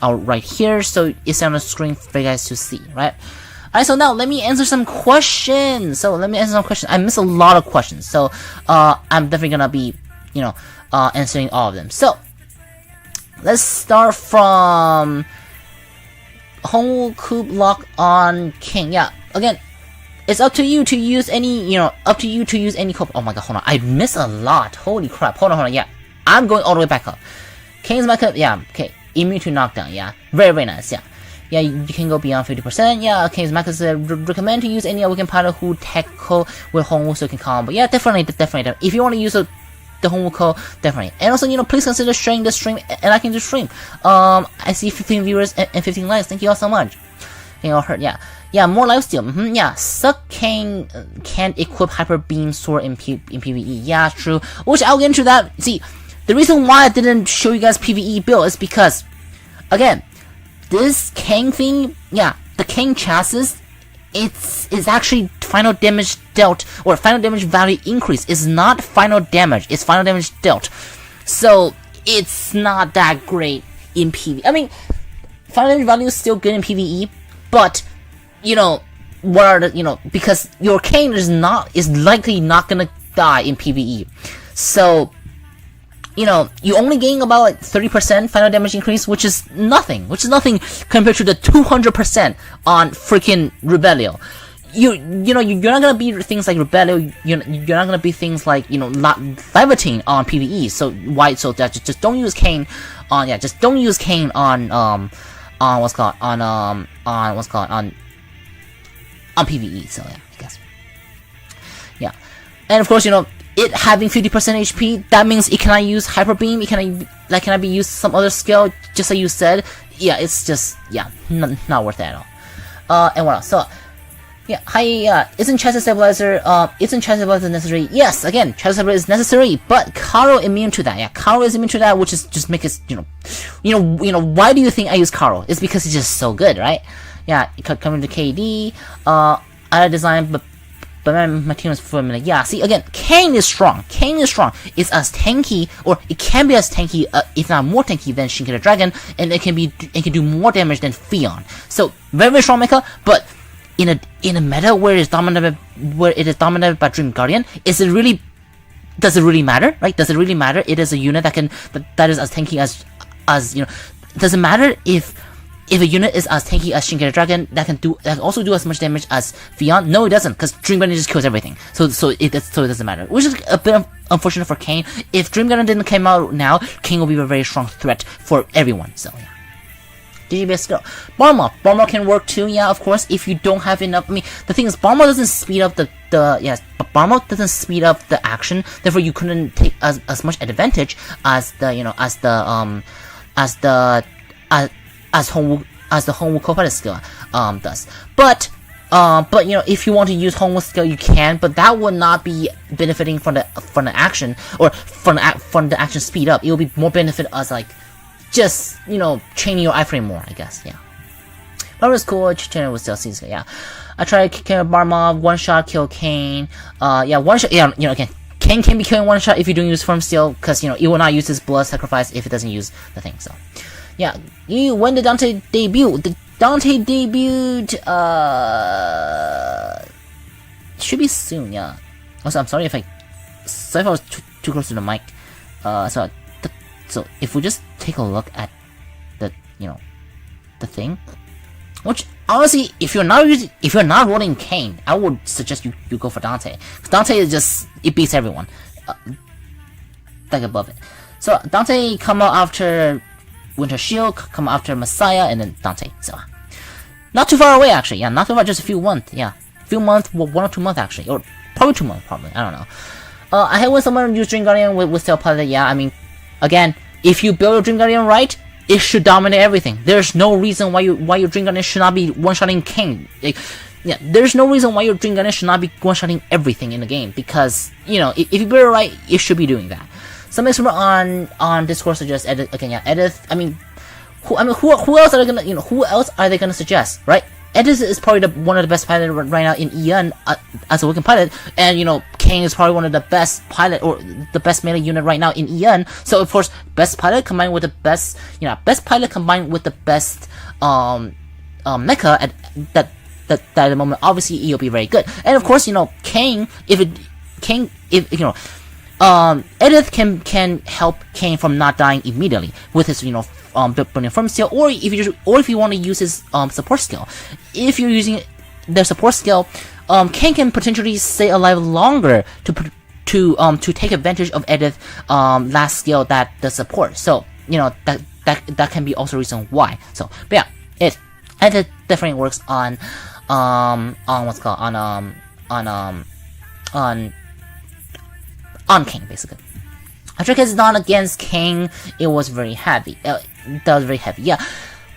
right here, so it's on the screen for you guys to see, right? Alright, so now let me answer some questions. I missed a lot of questions, so I'm definitely gonna be answering all of them. So let's start from Home Coop Lock on Cain. Yeah, again, it's up to you to use any, coop. Oh my god, hold on, I missed a lot. Holy crap, hold on, yeah. I'm going all the way back up. Cain's Mecha, yeah, okay. Immune to knockdown, yeah. Very, very nice, yeah. Yeah, you can go beyond 50%, yeah. Cain's Mecha said, recommend to use any awakened pilot who tackle with Home so you can combo. Yeah, definitely. If you want to use the Home code, definitely. And also, please consider sharing the stream and liking the stream. I see 15 viewers and 15 likes. Thank you all so much. You all heard, yeah. Yeah, more lifesteal. Yeah, Suck Cain can't equip Hyper Beam Sword in PvE. Yeah, true. Which I'll get into that. See, the reason why I didn't show you guys PvE build is because, again, this Cain thing, yeah, the Cain chassis, it's actually final damage dealt, or final damage value increase. It's not final damage, it's final damage dealt. So it's not that great in PvE. I mean, final damage value is still good in PvE, but what are the because your Cain is likely not gonna die in PvE. So you only gain about like 30% final damage increase, which is nothing compared to the 200% on freaking Rebellion. You're not gonna be things like Rebellion. You're not gonna be things like Levitating on PvE. So that just don't use Cain on just don't use Cain on PvE. So yeah, I guess. Yeah, and of course it having 50% HP, that means it cannot use Hyper Beam, it cannot be used some other skill, just like you said. Yeah, it's just, yeah, not worth it at all. And what else? So, Yeah, hi, isn't Chassis Stabilizer, necessary? Yes, again, Chassis Stabilizer is necessary, but Karo immune to that. Yeah, Karo is immune to that, which is just make it, why do you think I use Karo? It's because it's just so good, right? Yeah, coming to KD, other design, but my Meteor is for a minute. Yeah, see, again, Cain is strong. It's as tanky, or it can be as tanky, if not more tanky than Shinkai the Dragon, and it can do more damage than Fion. So, very, very strong mecha, but in a meta where it is dominated by Dream Guardian, does it really matter, right? Does it really matter? It is a unit that is as tanky as does it matter if a unit is as tanky as Shinkai the Dragon that can also do as much damage as Fion? No, it doesn't, because Dream Guardian just kills everything. So it doesn't matter. Which is a bit unfortunate for Cain. If Dream Guardian didn't come out now, Cain will be a very strong threat for everyone. So yeah. DGBS girl. Barmouth can work too, yeah, of course, if you don't have enough. I mean, the thing is, Barmouth doesn't speed up Barmouth doesn't speed up the action, therefore you couldn't take as much advantage as the Homewood co-pilot skill does. But if you want to use Homewood skill, you can, but that would not be benefiting from the action, or from the action speed up. It will be more benefit as like just, training your iframe more, I guess, yeah. But it was cool, training with still season, yeah. I tried killing Barmov, one shot kill Cain. One shot, again, Cain can be killing one shot if you don't use Firm Steel, because, it will not use his blood sacrifice if it doesn't use the thing, so. Yeah, when the Dante debut, should be soon, yeah. Also, I'm sorry if I was too close to the mic, so if we just take a look at the thing, which honestly, if you're not rolling Cain, I would suggest you go for Dante. Dante is just, it beats everyone, like above it. So Dante come out after Winter Shield, come after Messiah, and then Dante. So not too far away actually. Yeah, not too far, just a few months. Yeah, 1 or 2 months actually, or probably 2 months probably. I don't know. I hate when someone use Dream Guardian with Steel Pilot. Yeah, I mean, again, if you build your Dream Guardian right, it should dominate everything. There's no reason why your Dream Guardian should not be one-shotting Cain. There's no reason why your Dream Guardian should not be one-shotting everything in the game, because if you build it right, it should be doing that. Some experts on Discord suggest Edith. Again, yeah, Edith. I mean, who else are they gonna who else are they gonna suggest, right? Edith is probably one of the best pilots right now in EN as a working pilot, and Cain is probably one of the best pilot, or the best melee unit right now in EN. So of course, best pilot combined with the best mecha at the moment, obviously it'll be very good. And of course, Cain, Edith can help Cain from not dying immediately with his burning firm skill, or if you want to use his support skill. If you're using their support skill, Cain can potentially stay alive longer to take advantage of Edith's last skill that does support. So that can be also a reason why. So, but yeah, Edith definitely works on what's called on Cain, basically. After Kids Dawn against Cain, it was very heavy. That was very heavy. Yeah,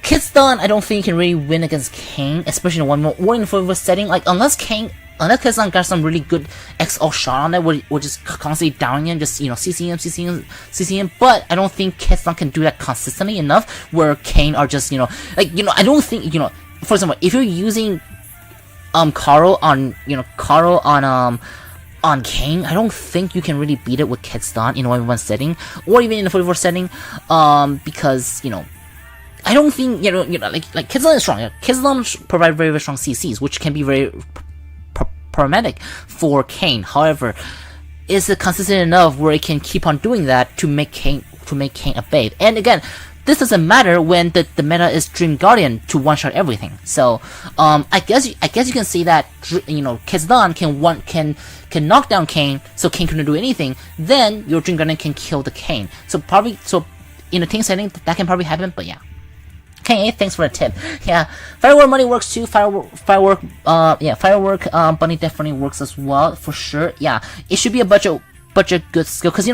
Kids Dawn, I don't think you can really win against Cain, especially in one more or in a setting. Like unless Kids Dawn got some really good XL shot on it, we're just constantly downing him, just CC him. But I don't think Kids Dawn can do that consistently enough. Where Cain are just I don't think for example, if you're using Karo on Cain, I don't think you can really beat it with Kids Dawn in a 1v1 setting, or even in a 4v4 setting, because I don't think like Kids Dawn is strong. Kids Dawn provide very, very strong CCs, which can be very problematic for Cain. However, is it consistent enough where it can keep on doing that to make Cain a babe? And again, this doesn't matter when the meta is Dream Guardian to one-shot everything. So I guess you can say that Kids Dawn can knock down Cain, so Cain couldn't do anything. Then your Dream Guardian can kill the Cain. So in a team setting that can probably happen. But yeah. Cain, thanks for the tip. Yeah, Firework Bunny works too. Firework Bunny definitely works as well for sure. Yeah, it should be a budget good skill, because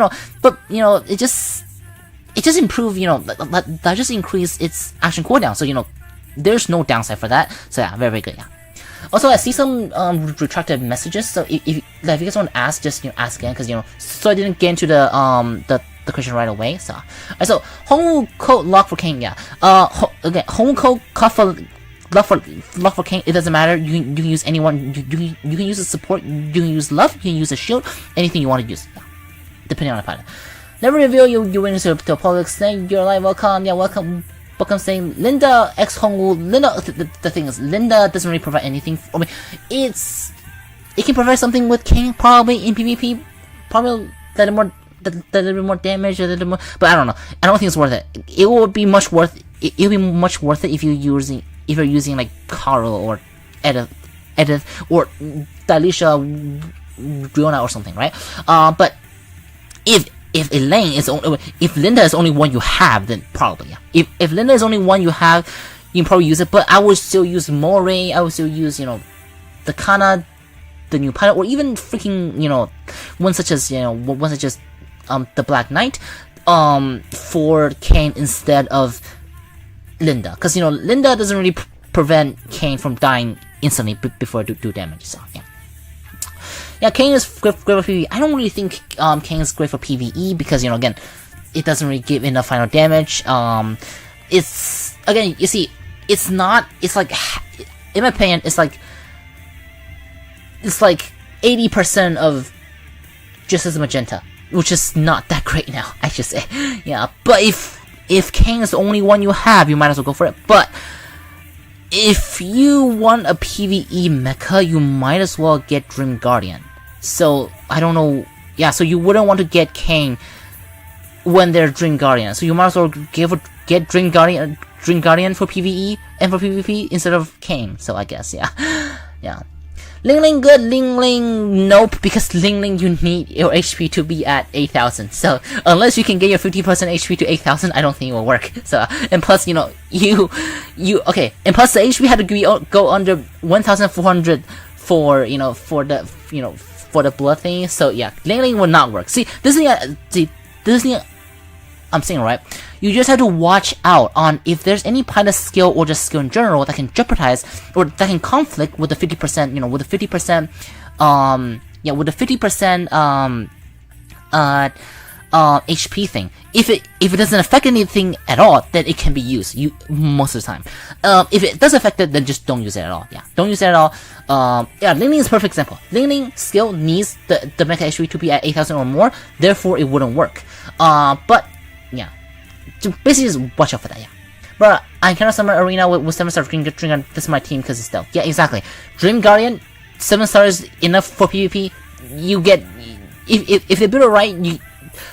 it just improve, that just increase its action cooldown. So there's no downside for that. So yeah, very, very good. Yeah. Also, I see some retracted messages. So if you guys want to ask, just ask again, because so I didn't get into the question right away. So home code lock for Cain. Yeah. Again, home code lock for Cain. It doesn't matter. You can use anyone. You can use the support. You can use love. You can use a shield. Anything you want to use. Yeah. Depending on the pattern. Never reveal your winners to the public. Saying you're live. Welcome. Yeah. Welcome. Saying Linda X Hongwu. Linda. The thing is, Linda doesn't really provide anything. I mean, it can provide something with Cain probably in PvP. Probably a little bit more damage, a little more. But I don't know. I don't think it's worth it. It will be much worth. It'll be much worth it if you're using like Carl or Edith or Dalisha Riona or something, right? But if Elaine is only, if Linda is only one you have, then probably yeah. If Linda is only one you have, you can probably use it. But I would still use Moray. I would still use the Kana, the new pilot, or even freaking one such as the Black Knight for Cain instead of Linda, because Linda doesn't really prevent Cain from dying instantly before it do damage. So yeah, Cain is great for PvE. I don't really think Cain is great for PvE because again, it doesn't really give enough final damage. It's again, you see, it's not. It's like, in my opinion, it's like 80% of just as Magenta, which is not that great now, I should say. Yeah, but if Cain is the only one you have, you might as well go for it. But if you want a PvE mecha, you might as well get Dream Guardian. So I don't know. Yeah, so you wouldn't want to get Cain when they're Dream Guardian. So you might as well get Dream Guardian for PvE and for PvP instead of Cain. So I guess yeah. Ling Ling good, Ling Ling nope, because Ling Ling you need your HP to be at 8,000. So unless you can get your 50% HP to 8,000, I don't think it will work. So and plus you okay, and plus the HP had to go under 1,400 for for the blood thing. So yeah, Ling Ling will not work. See, this is I'm saying, right? You just have to watch out on if there's any pilot skill or just skill in general that can jeopardize or that can conflict with the 50%, with the 50%, with the 50% HP thing. If it doesn't affect anything at all, then it can be used. Most of the time. If it does affect it, then just don't use it at all. Yeah, don't use it at all. Ling Ling is a perfect example. Ling Ling skill needs the mecha HP to be at 8,000 or more, therefore it wouldn't work. But yeah, basically just watch out for that. Yeah, but I cannot summon arena with 7-star Dream Guardian. This is my team because it's stealth. Yeah, exactly. Dream Guardian, 7 stars enough for PvP. You get if they build it right.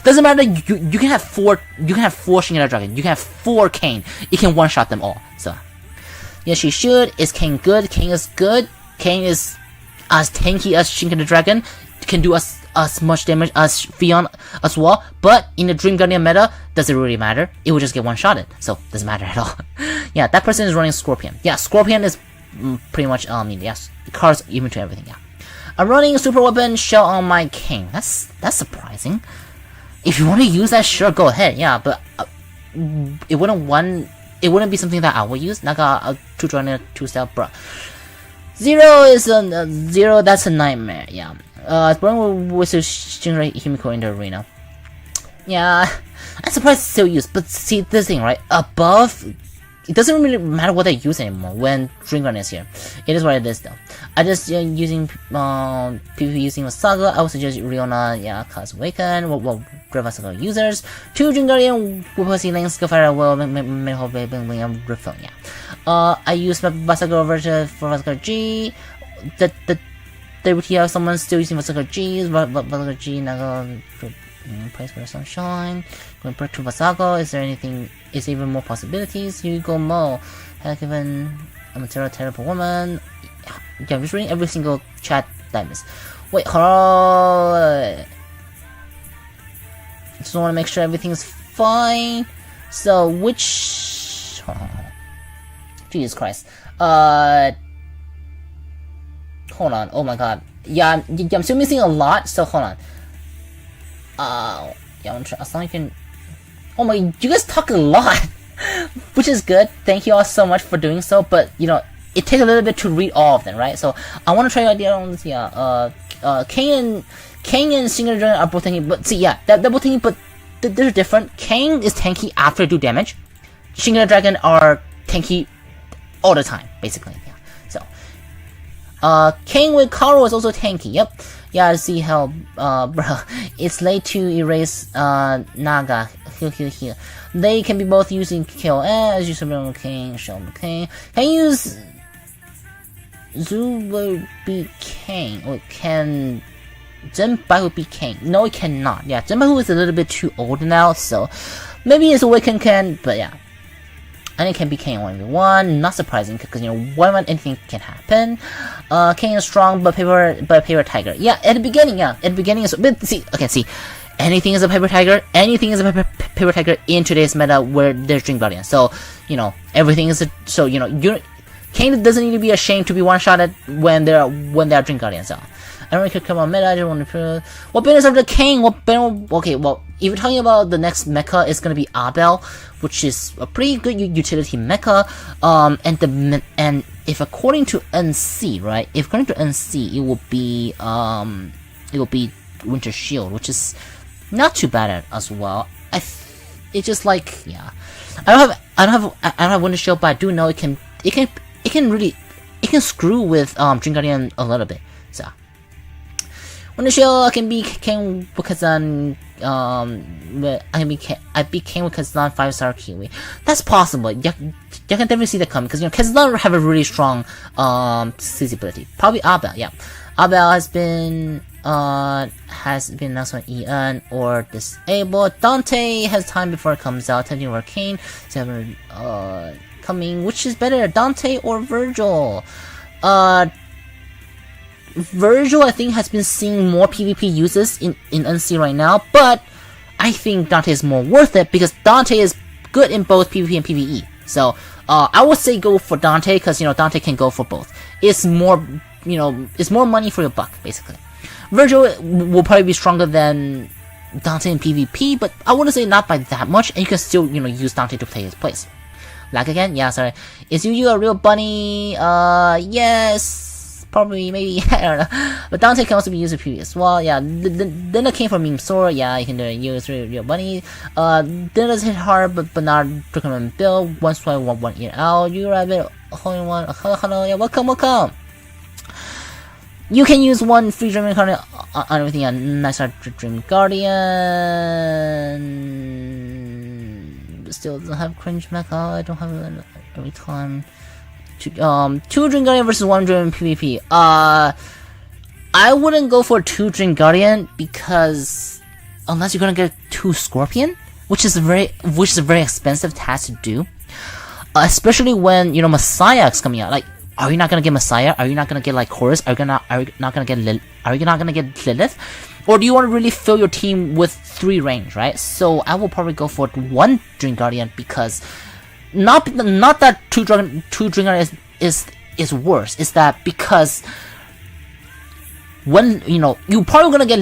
Doesn't matter. You can have 4. You can have 4 Shingeki Dragon. You can have 4 Cain. You can one shot them all. So yes, she should. Is Cain good? Cain is good. Cain is as tanky as Shingeki Dragon. Can do as much damage as Fion as well, but in the Dream Guardian meta, does it really matter? It will just get one-shotted, so it doesn't matter at all. Yeah, that person is running Scorpion. Yeah, Scorpion is pretty much, yes, the cards even to everything, yeah. I'm running Super Weapon Shell on my Cain. That's surprising. If you want to use that, sure, go ahead, yeah, but it wouldn't be something that I would use. Naga 2 step, bruh. 0 is a 0, that's a nightmare, yeah. Born with Shinra Himiko in the arena. Yeah, I'm surprised it's still used, but see this thing, right? Above, it doesn't really matter what I use anymore when Dream Guardian is here. It is what it is though. I just using PvP using the Saga. I would suggest Riona, yeah, cause Awaken, well, Grava Saga users. 2 Dream Guardian, Wuposi Link, Skillfire, well, Meho, Bing, Refone, yeah. I use Vasago version for Vasago G. They would hear someone still using Vasago G, Vasago G, Naga, Place for Sunshine, going back to Vasago. Is there even more possibilities? Here you go, Mo. Have given a material terrible woman. Yeah, I'm just reading every single chat that I missed. Wait, hold on. Just want to make sure everything's fine. So, which. Hold on. Jesus Christ. Hold on, oh my god. Yeah, I'm still missing a lot, so hold on. Yeah, I'm trying. As long as you can. Oh my, you guys talk a lot, which is good. Thank you all so much for doing so. But it takes a little bit to read all of them, right? So I want to try the idea on this. Cain and Singular Dragon are both tanky, but see, they're both tanky, but they're different. Cain is tanky after do damage. Singular Dragon are tanky all the time, basically. Yeah. So, Cain with Karo is also tanky. Yep. Yeah, I see how, bro. It's late to erase Naga. Heal. They can be both used in kill. As you summon Cain, show him Cain. Can you use Zuba be Cain? Or can Zenbahu be Cain? No, it cannot. Yeah, Zenbahu is a little bit too old now, so maybe it's a Awaken can, but yeah. And it can be Cain 1v1, not surprising, because, you know, 1v1 anything can happen. Cain is strong, but paper tiger. Yeah, at the beginning is, but see, anything is a paper tiger, paper tiger in today's meta where there's Dream Guardian. So, you know, everything is so, you know, Cain doesn't need to be ashamed to be one-shotted when they are Dream Guardians. So, I don't really care about meta, I just want to prove. What benefits of the Cain? Okay, well, if you're talking about the next mecha, it's gonna be Abel, which is a pretty good utility mecha. And if according to NC, right? If according to NC, it will be Winter Shield, which is not too bad as well. It's just like, yeah. I don't have Winter Shield, but I do know it can screw with Dream Guardian a little bit. So Winter Shield can be Cain because I beat Cain with Kazan 5-star Kiwi. That's possible. You can definitely see that coming, because, you know, Kazan have a really strong CC ability. Probably Abel, yeah. Abel has been announced on EN or disabled. Dante has time before it comes out. Tempting or Cain, coming. Which is better, Dante or Virgil? Virgil, I think, has been seeing more PvP uses in NC right now, but I think Dante is more worth it because Dante is good in both PvP and PvE. So I would say go for Dante because, you know, Dante can go for both. It's more, you know, it's more money for your buck, basically. Virgil will probably be stronger than Dante in PvP, but I wouldn't say not by that much, and you can still, you know, use Dante to play his place. Lag again? Yeah, sorry. Is Yu a real bunny? Yes. Probably, maybe, I don't know. But Dante can also be used in PvP as well. Yeah, then it came from Meme Sword. Yeah, you can do use real bunny. Then does hit hard, but not recommend build. One swipe, one ear out. You rabbit, holy one. Hello, yeah, welcome. You can use one free Dream Guardian on everything. Yeah, nice Dream Guardian. Still doesn't have cringe mecha. I don't have it every time. Two Dream Guardian versus one Dream PvP. I wouldn't go for two Dream Guardian because unless you're gonna get two Scorpion, which is a very expensive task to do. Especially when, you know, Messiah is coming out. Like, are you not gonna get Messiah? Are you not gonna get like Horus? Are you not gonna get Lilith? Or do you want to really fill your team with 3 range, right? So I will probably go for one Dream Guardian because not that two Dream Guardian is worse. It's that because when, you know, you're probably gonna get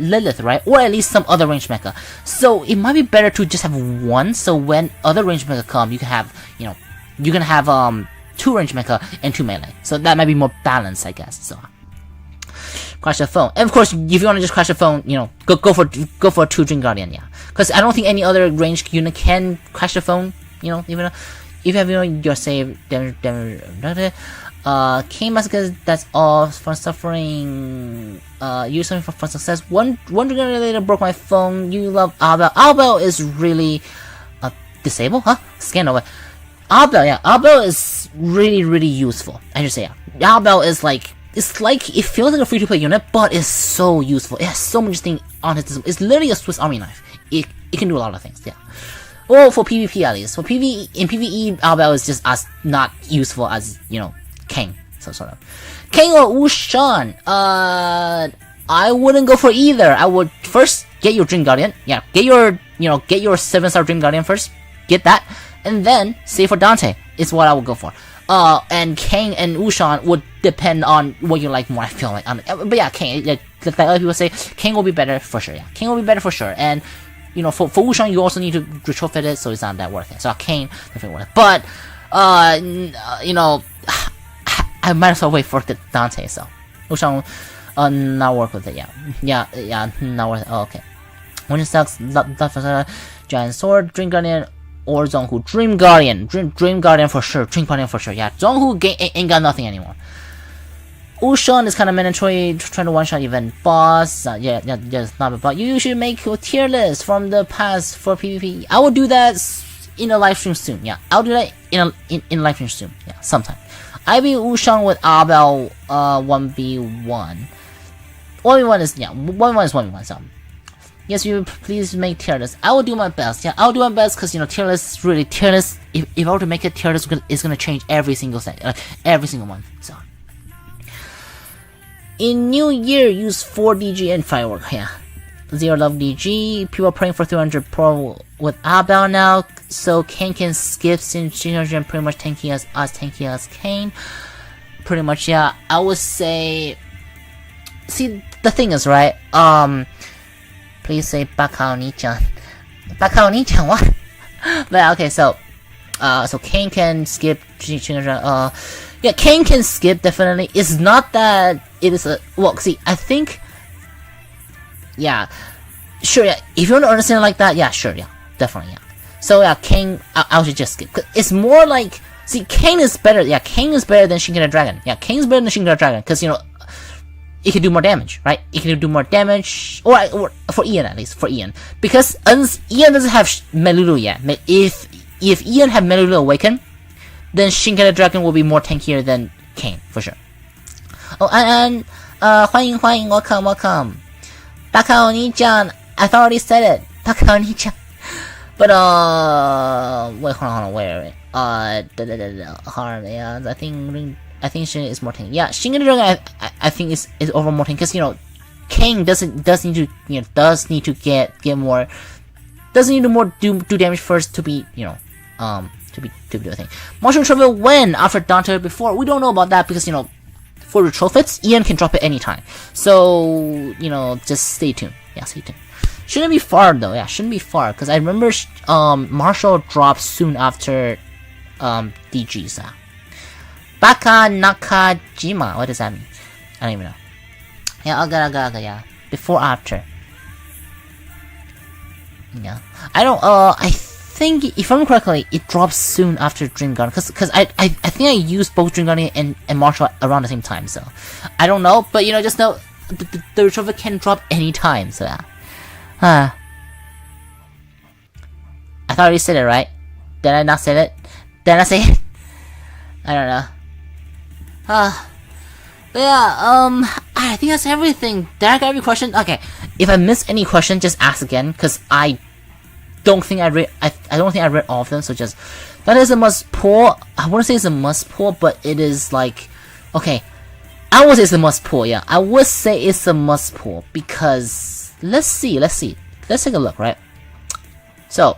Lilith, right? Or at least some other range mecha. So it might be better to just have one. So when other range mecha come, you can have, you know, you can have 2 range mecha and 2 melee. So that might be more balanced, I guess. So crash the phone. And of course, if you want to just crash the phone, you know, go for 2 Dream Guardian, yeah. Because I don't think any other range unit can crash the phone. You know, even if you have, you know, your save damage. Cain Massacre, that's all for suffering. Use something for success. One Dream Guardian later broke my phone. You love Abel. Abel is really disabled, huh? Scan over. Abel is really useful. I should say, yeah. Abel is like, it's like, it feels like a free-to-play unit, but it's so useful. It has so much things on its system. It's literally a Swiss Army knife. It can do a lot of things, yeah. Well, for PvP at least. For PvE, in PvE, Abel is just as not useful as, you know, Cain. So sort of. Cain or Wushan? I wouldn't go for either. I would first get your Dream Guardian. Yeah, get your 7-star Dream Guardian first. Get that. And then save for Dante is what I would go for. And Cain and Wushan would depend on what you like more, I feel like. But yeah, Cain, like other people say, Cain will be better for sure, yeah. Cain will be better for sure. And for Wushang, you also need to retrofit it, so it's not that worth it. So Cain definitely worth it. But I might as well wait for the Dante. So Wushang, not work with it. Yeah, not worth it. Oh, okay. When it sucks, Giant Sword, Dream Guardian, or Zonghu. Dream Guardian for sure. Yeah, Zonghu ain't got nothing anymore. Wushang is kind of mandatory, trying to one-shot event boss. Yeah, it's not about you. Should make a tier list from the past for PvP. I will do that in a live stream soon. Yeah, I'll do that in live stream soon. Yeah, sometime. I beat Wushang with Abel 1v1. 1v1 is 1v1. So yes, you please make tier list. I will do my best. Yeah, I'll do my best because tier list really tier list. If I were to make a tier list, it's gonna change every single set, every single month. So. In New Year, use 4 DG and firework. Yeah, 0 love DG. People are praying for 300 pro with Abel now, so Cain can skip since 300 pretty much tanky as Cain. Pretty much, yeah. I would say. See, the thing is, right? Please say Bakao Ni-chan. Bakao Ni-chan, what? But okay, so Cain can skip 300. Yeah, Cain can skip, definitely. It's not that it is a... Well, see, I think... Yeah. Sure, yeah. If you want to understand it like that, yeah, sure, yeah. Definitely, yeah. So, yeah, Cain... I should just skip. It's more like... See, Cain is better. Yeah, Cain is better than Shingeki Dragon. Yeah, Cain's better than Shingeki Dragon. Because, it can do more damage, right? It can do more damage... Or for Ian, at least. For Ian. Because Ian doesn't have Melulu yet. If Ian had Melulu Awaken... then Shingeki Dragon will be more tankier than Cain, for sure. Oh, and欢迎 welcome. Bakao Ni-chan, I've already said it. Bakao Ni-chan. But wait, hold on, wait. Harm, yeah, I think Shingeki is more tanky. Yeah, Shingeki Dragon I think is over more tanky because Cain does need to get more, doesn't need to more do damage first to be to do a thing. Martial Travel when after Dante before? We don't know about that because for retrofits, Ian can drop it anytime. So just stay tuned. Yeah, stay tuned. Shouldn't be far though. Yeah, shouldn't be far because I remember Martial drops soon after DGs. Baka Nakajima. What does that mean? I don't even know. Yeah, aga. Yeah, before after. Yeah, I don't. I think if I remember correctly, it drops soon after Dream Guardian because I think I used both Dream Guardian and Martial around the same time, so I don't know, but just know the retrofit can drop anytime, so yeah. I thought I already said it, right? Did I not say it? Did I not say it? I don't know. But yeah, I think that's everything. Did I get every question? Okay, if I miss any question, just ask again, because I don't think I read all of them, so just that is a must pull. I wouldn't say it's a must pull, but it is like, okay, I would say it's a must pull. Yeah, I would say it's a must pull because let's take a look, right? So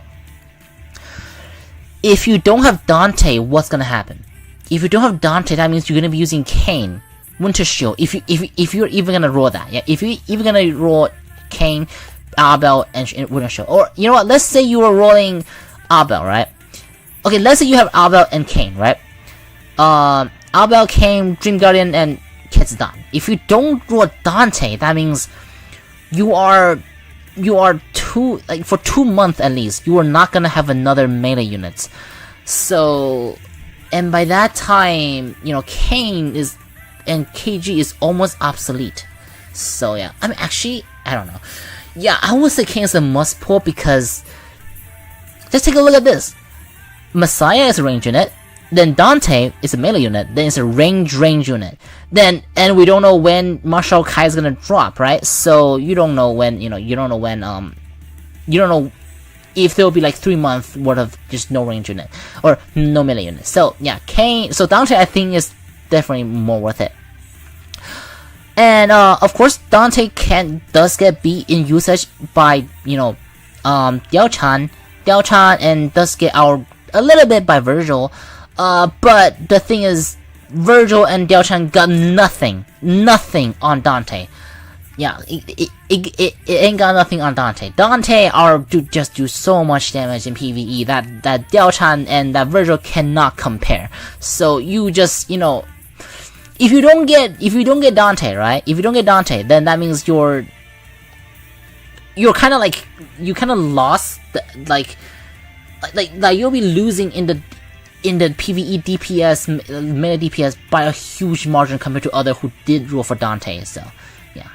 if you don't have Dante, what's gonna happen? If you don't have Dante, that means you're gonna be using Cain, Winter Shield. If you're even gonna roll that, yeah, if you're even gonna roll Cain, Abel, and Winter Shield, or you know what? Let's say you were rolling Abel, right? Okay, let's say you have Abel and Cain, right? Abel, Cain, Dream Guardian, and Kids done. If you don't roll Dante, that means you are for 2 months at least, you are not gonna have another melee units. So, and by that time, Cain and KG is almost obsolete. So yeah, I mean, actually, I don't know. Yeah, I would say Cain is a must pull because just take a look at this. Messiah is a range unit, then Dante is a melee unit, then it's a range unit. Then and we don't know when Martial Kai is gonna drop, right? So you don't know when you don't know if there will be like 3 months worth of just no range unit or no melee unit. So yeah, Cain. So Dante I think is definitely more worth it. And of course, Dante does get beat in usage by Diao-chan, and does get out a little bit by Virgil. But the thing is, Virgil and Diao-chan got nothing on Dante. yeah, it ain't got nothing on Dante. Dante just do so much damage in PvE that Diao-chan and that Virgil cannot compare. So you just, if you don't get Dante, right? If you don't get Dante, then that means you're kind of like, you kind of lost like you'll be losing in the PvE DPS, meta DPS by a huge margin compared to other who did roll for Dante. So yeah,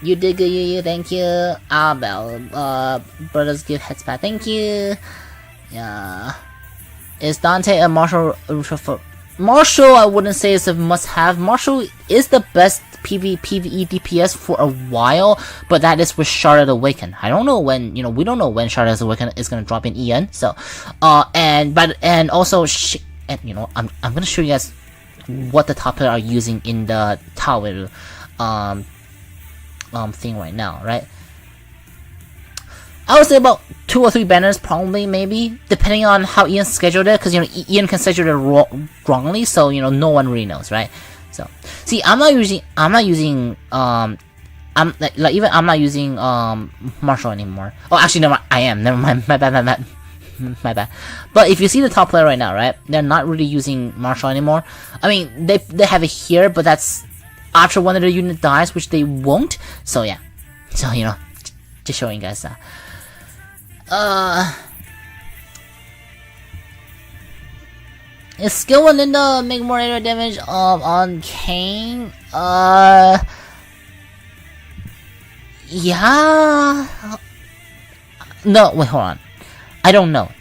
you did good, you thank you. Abel, brothers give heads back, thank you. Yeah, is Dante a martial for? Marshall, I wouldn't say is a must-have. Marshall is the best PvE DPS for a while, but that is with Sharded Awaken. I don't know when, we don't know when Sharded Awaken is gonna drop in EN. So, and also, I'm gonna show you guys what the top player are using in the Taweru, thing right now, right? I would say about 2 or 3 banners, probably, maybe, depending on how Ian scheduled it, because Ian can schedule it wrongly, so no one really knows, right? So, see, I'm not using Marshall anymore. Oh, actually, never mind, I am. Never mind, my bad. But if you see the top player right now, right, they're not really using Marshall anymore. I mean, they have it here, but that's after one of the unit dies, which they won't. So yeah, so just showing you guys that. Is skill 1 Linda make more area damage on Cain? Yeah. No, wait, hold on. I don't know.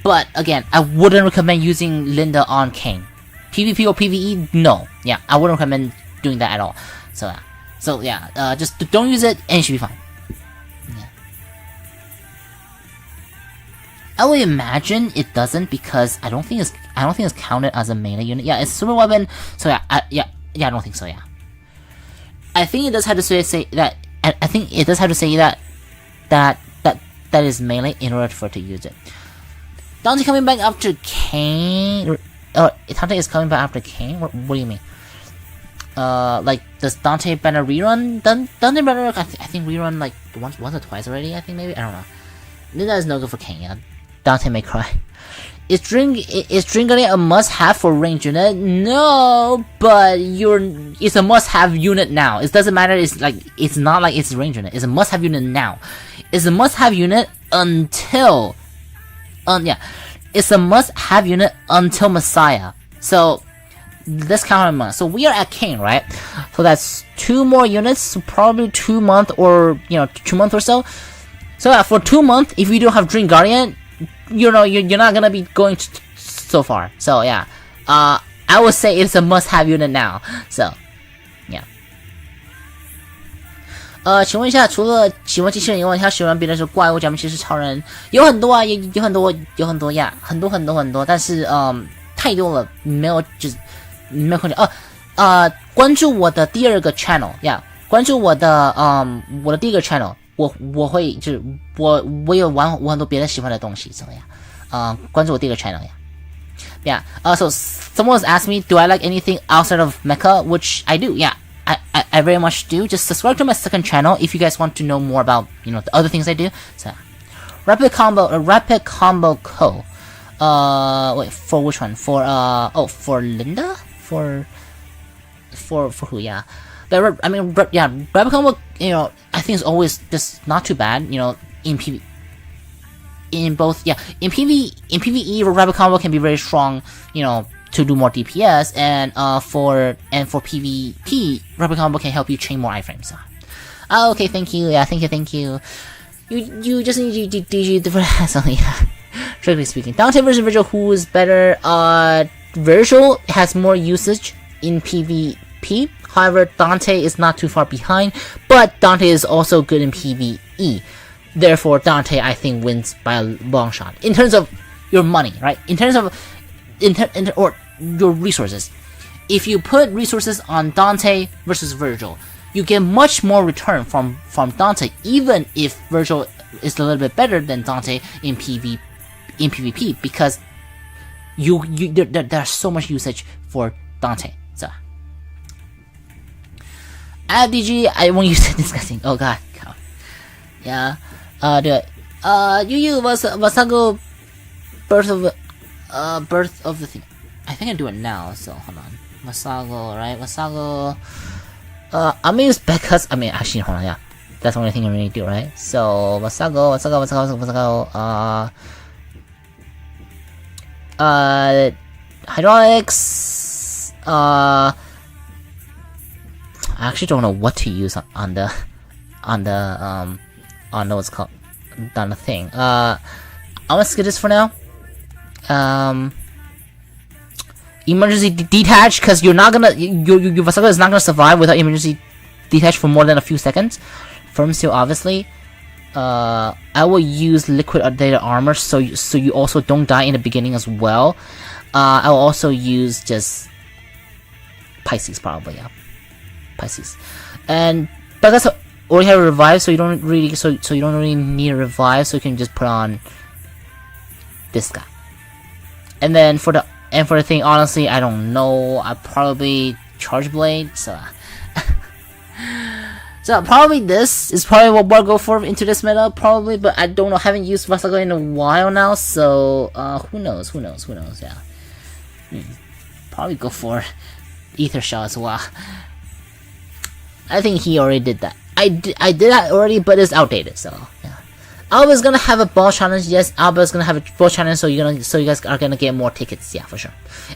But again, I wouldn't recommend using Linda on Cain. PvP or PvE, no. Yeah, I wouldn't recommend doing that at all. So yeah, just don't use it and it should be fine. I would imagine it doesn't because I don't think it's counted as a melee unit. Yeah, it's super weapon. So yeah, I don't think so. Yeah, I think it does have to say that. I think it does have to say that is melee in order for it to use it. Dante coming back after Cain. Dante is coming back after Cain. What do you mean? Like does Dante banner rerun? Dante banner I think rerun like once or twice already. I think maybe I don't know. Linda is no good for Cain. Yeah. Dante may cry. Is Drinking a must-have for range unit? No, but it's a must-have unit now. It doesn't matter. It's not like it's a range unit. It's a must-have unit now. It's a must-have unit until, it's a must-have unit until Messiah. So let's count a month. So we are at Cain, right? So that's 2 more units, so probably 2 months or 2 months or so. So yeah, for 2 months, if you don't have Dream Guardian, you're not gonna be going so far. So yeah, I would say it's a must-have unit now. So yeah. 请问一下，除了喜欢机器人以外，他喜欢别的是怪物、假面骑士、超人，有很多啊，有很多呀，很多，但是太多了，没有空间。关注我的第2个 channel 呀，关注我的第1个 channel。我会就是我有玩我很多别的喜欢的东西，所以关注我第2个 channel 呀。Yeah. So someone was asking me, do I like anything outside of Mecha? Which I do. Yeah. I very much do. Just subscribe to my 2nd channel if you guys want to know more about the other things I do. So Rapid Combo Co. Wait, for which one? For Linda? For who? Yeah. But I mean, yeah, Rapid Combo, I think it's always just not too bad, in PvE. In PvE, Rapid Combo can be very strong, to do more DPS, and for PvP, Rapid Combo can help you chain more iframes. Okay, thank you. Yeah, thank you. You just need to DG different something. Strictly speaking, Dante versus Virgil, who is better? Virgil has more usage in PvP. However, Dante is not too far behind, but Dante is also good in PvE. Therefore, Dante, I think, wins by a long shot. In terms of your money, right? In terms of or your resources. If you put resources on Dante versus Virgil, you get much more return from Dante, even if Virgil is a little bit better than Dante in PvP, because there's so much usage for Dante. So DG, I won't use it discussing. Oh god. Yeah. Do it. Wasago birth of the thing. I think I do it now, so hold on. Wasago, right? Wasago. I'm gonna use Becca's. I mean, actually, hold on, yeah. That's the only thing I really do, right? So, Wasago. Hydraulics. I actually don't know what to use on what's called on the thing. I'm gonna skip this for now. Emergency detach, because you're not gonna your Vasaga is not gonna survive without emergency detach for more than a few seconds. Firm seal, obviously. I will use liquid data armor, so you also don't die in the beginning as well. I will also use just Pisces, probably, yeah. Pisces, and because I already have a revive, so you don't really need a revive, so you can just put on this guy. And then for the thing, honestly, I don't know. I probably Charge Blade, so so probably this is probably what I'll go for into this meta, probably. But I don't know. I haven't used Vasago in a while now, so who knows? Yeah, probably go for Ether Shell as well. I think he already did that. I did that already, but it's outdated, so yeah. Alba's gonna have a boss challenge. Yes, Alba's gonna have a boss challenge, so you guys are gonna get more tickets. Yeah, for sure.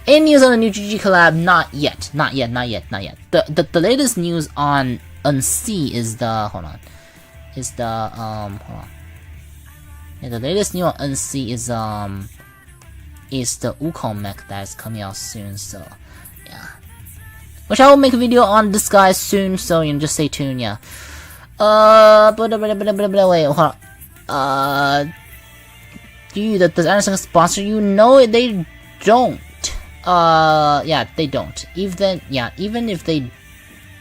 Any news on the new GG collab? Not yet. The latest news on Unsea is the hold on. Yeah, the latest news on Unsea is the Wukong mech that's coming out soon. So yeah, which I will make a video on this guy soon. So you know, just stay tuned. Yeah. Wait, hold on. Does Anderson sponsor you? No, they don't. Yeah, they don't. Even if they,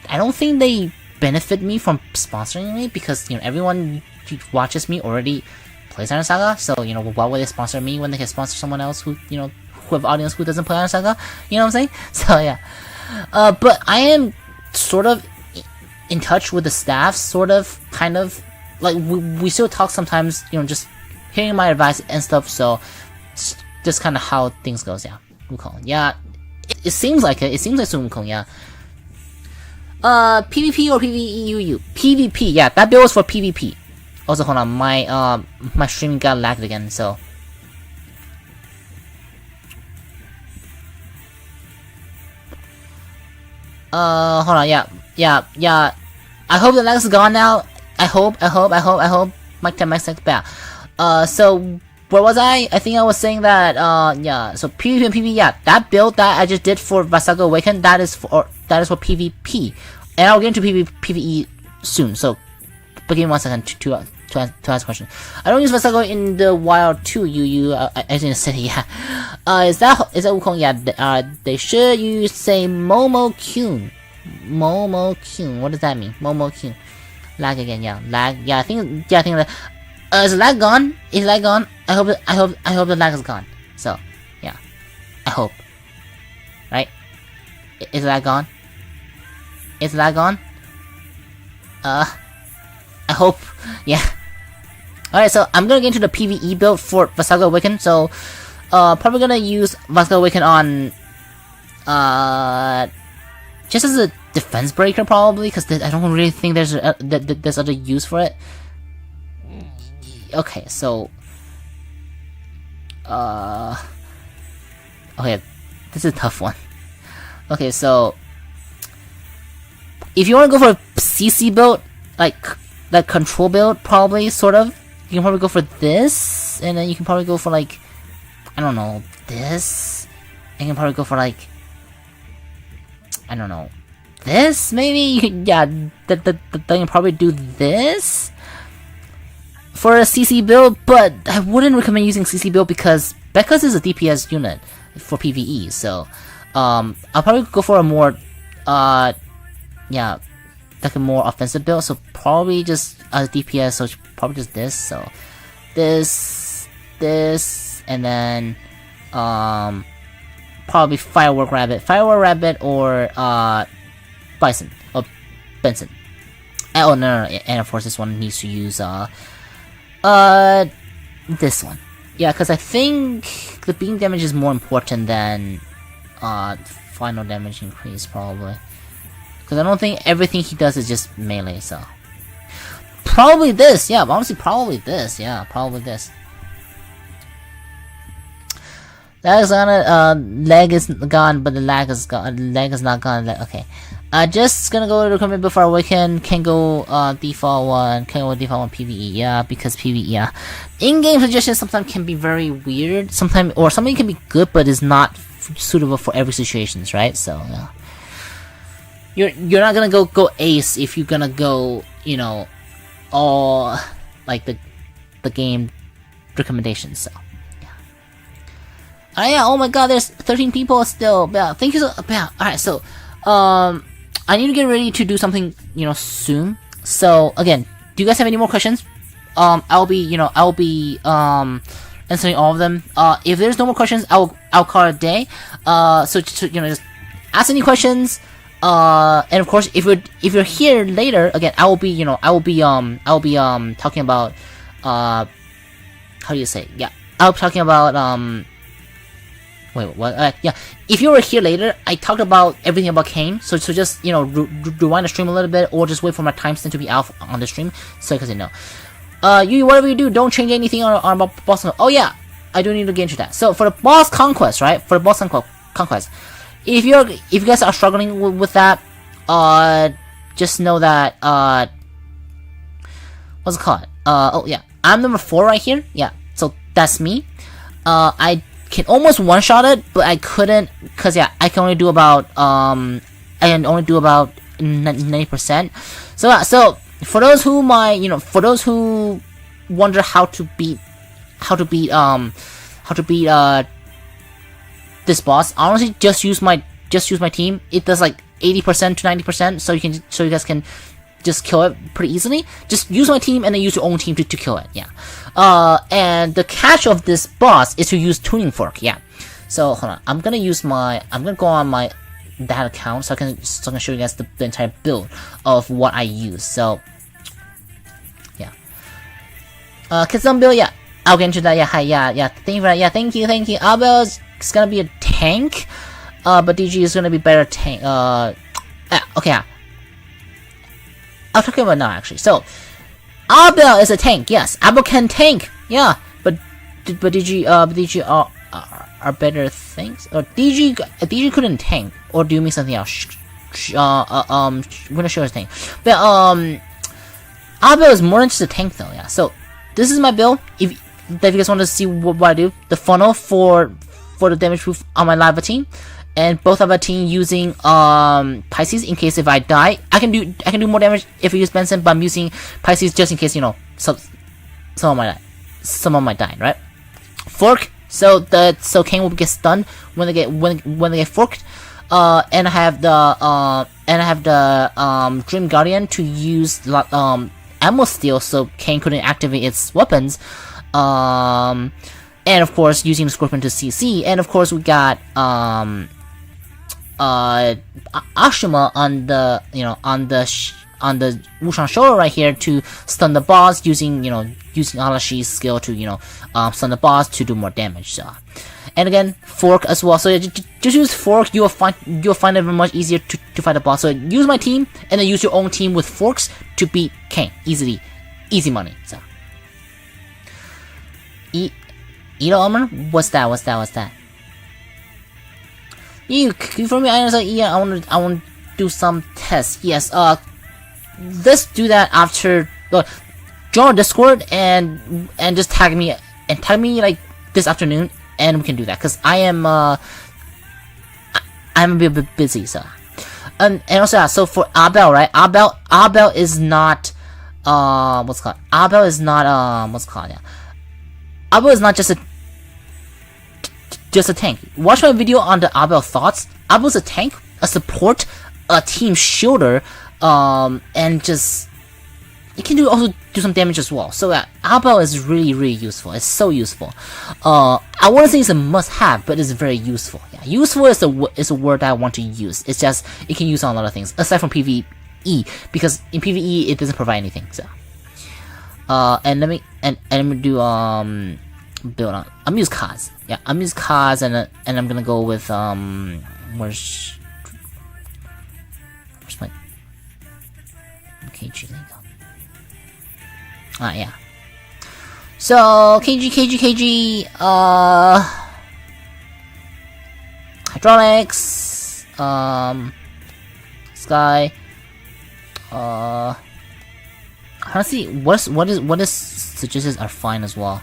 I don't think they benefit me from sponsoring me, because you know everyone who watches me already plays Iron Saga. So you know, why would they sponsor me when they can sponsor someone else who who have audience who doesn't play Iron Saga? You know what I'm saying? So yeah. But I am sort of in touch with the staff, sort of, kind of. Like we still talk sometimes, you know, just hearing my advice and stuff. So just kind of how things goes. Yeah, Wukong. Yeah, it seems like it. It seems like Wukong. Yeah. PvP or PvE? PvP. Yeah, that build was for PvP. Also, hold on, my streaming got lagged again. So. Hold on. Yeah. I hope the lag is gone now. I hope. Mic 10, mic 6, yeah. So where was I? I think I was saying that. Yeah. So PvP and PvE. Yeah, that build that I just did for Vasago Awaken, that is for PvP, and I'll get into PvE soon. So, but give me 1 second to ask a question. I don't use Vasago in the wild too. As in the city. Yeah. Is that Wukong? Yeah. They should use say Momo-kun. What does that mean? Momo-kun. Lag again, yeah. Lag, yeah. I think that. Is lag gone? I hope the lag is gone. So, yeah. I hope. Right? Is lag gone? I hope. Yeah. Alright, so I'm gonna get into the PvE build for Vasago Awaken. So, probably gonna use Vasago Awaken on, just as a defense breaker, probably, because I don't really think there's other use for it. Okay, so okay, this is a tough one. Okay, so if you want to go for a CC build, like control build, probably, sort of, you can probably go for this, and then you can probably go for like, I don't know, this, and you can probably go for like, I don't know, this, maybe? Yeah, then you probably do this for a CC build, but I wouldn't recommend using CC build because Becca's is a DPS unit for PvE, so I'll probably go for a more yeah, like a more offensive build, so probably just a DPS, so probably just this, so this, and then probably Firework Rabbit or Bison, or Benson. Oh no, and of course this one needs to use this one. Yeah, because I think the beam damage is more important than final damage increase, probably. Because I don't think everything he does is just melee, so probably this. Yeah, honestly, probably this. Yeah, probably this. Lag is on leg is gone, but the lag is gone. Leg is not gone. Okay. Just gonna go to comment before we can go default one, PvE, yeah, because PvE, yeah. In-game suggestions sometimes can be very weird, sometimes, or something can be good, but is not suitable for every situations, right? So, yeah. You're not gonna go ace if you're gonna go, you know, all, like, the game recommendations, so, yeah. Yeah, oh my god, there's 13 people still, yeah, thank you so, yeah, alright, so, I need to get ready to do something, you know, soon. So again, do you guys have any more questions? I'll be answering all of them. If there's no more questions, I'll call it a day. So you know, just ask any questions. And of course, if you're here later, again, I will be talking about how do you say? Yeah, I'll be talking about wait, what? Yeah, if you were here later, I talked about everything about Cain, so just, you know, rewind the stream a little bit, or just wait for my timestamp to be out on the stream, so because you know. Whatever you do, don't change anything on boss conquest. Oh yeah, I do need to get into that. So for the boss conquest, right? For the boss conquest, if you guys are struggling with that, just know that, what's it called? Oh yeah, I'm number 4 right here, yeah, so that's me. I can almost one-shot it, but I couldn't, cause yeah, I can only do about 90%. So for those who wonder how to beat this boss, honestly, just use my team. It does like 80% to 90%, so you guys can just kill it pretty easily. Just use my team and then use your own team to kill it, yeah. And the catch of this boss is to use tuning fork, yeah. So hold on, I'm gonna go on my that account so I can show you guys the entire build of what I use. So yeah, Kitsune build, yeah, I'll get into that. Yeah, hi, yeah, thank you for that. Yeah, thank you. Abel is gonna be a tank, but DG is gonna be better tank. Okay, yeah. I'll talk about it now, actually. So, Abel is a tank, yes. Abel can tank, yeah. But DG are better things. Or DG couldn't tank. Or do you mean something else? I'm gonna show his tank. But Abel is more than just a tank, though, yeah. So, this is my build. If you guys want to see what I do, the funnel for the damage proof on my lava team. And both of our team using Pisces in case if I die. I can do more damage if I use Benson, but I'm using Pisces just in case, you know, someone might die, right? Fork, so Cain will get stunned when they get forked. And I have the Dream Guardian to use ammo steal, so Cain couldn't activate its weapons. And of course using the Scorpion to CC, and of course we got Ashima on the Wushan shoulder right here to stun the boss using Alashi's skill to stun the boss to do more damage. So, and again fork as well. So just use fork. You'll find it much easier to fight the boss. So use my team and then use your own team with forks to beat Cain easily, easy money. So Edo armor? What's that? For me, I want to do some tests. Yes, let's do that after. Join Discord and just tag me like this afternoon, and we can do that because I'm a bit busy. So, and also so for Abel, right? Abel is not what's it called? Abel is not what's it called? Yeah. Abel is not just a tank. Watch my video on the Abel thoughts. Abel's a tank, a support, a team shielder, and just it can also do some damage as well. So Abel is really useful. It's so useful. I wouldn't say it's a must-have, but it's very useful. Yeah, useful is a word that I want to use. It's just it can use on a lot of things aside from PvP PvE, because in PvE it doesn't provide anything. So, and let me do build on. I'm use Kaz. Yeah, I'm use Kaz, and I'm gonna go with where's my KG? There you go. Yeah. So KG. Hydraulics. Sky. Honestly, what is suggestions are fine as well.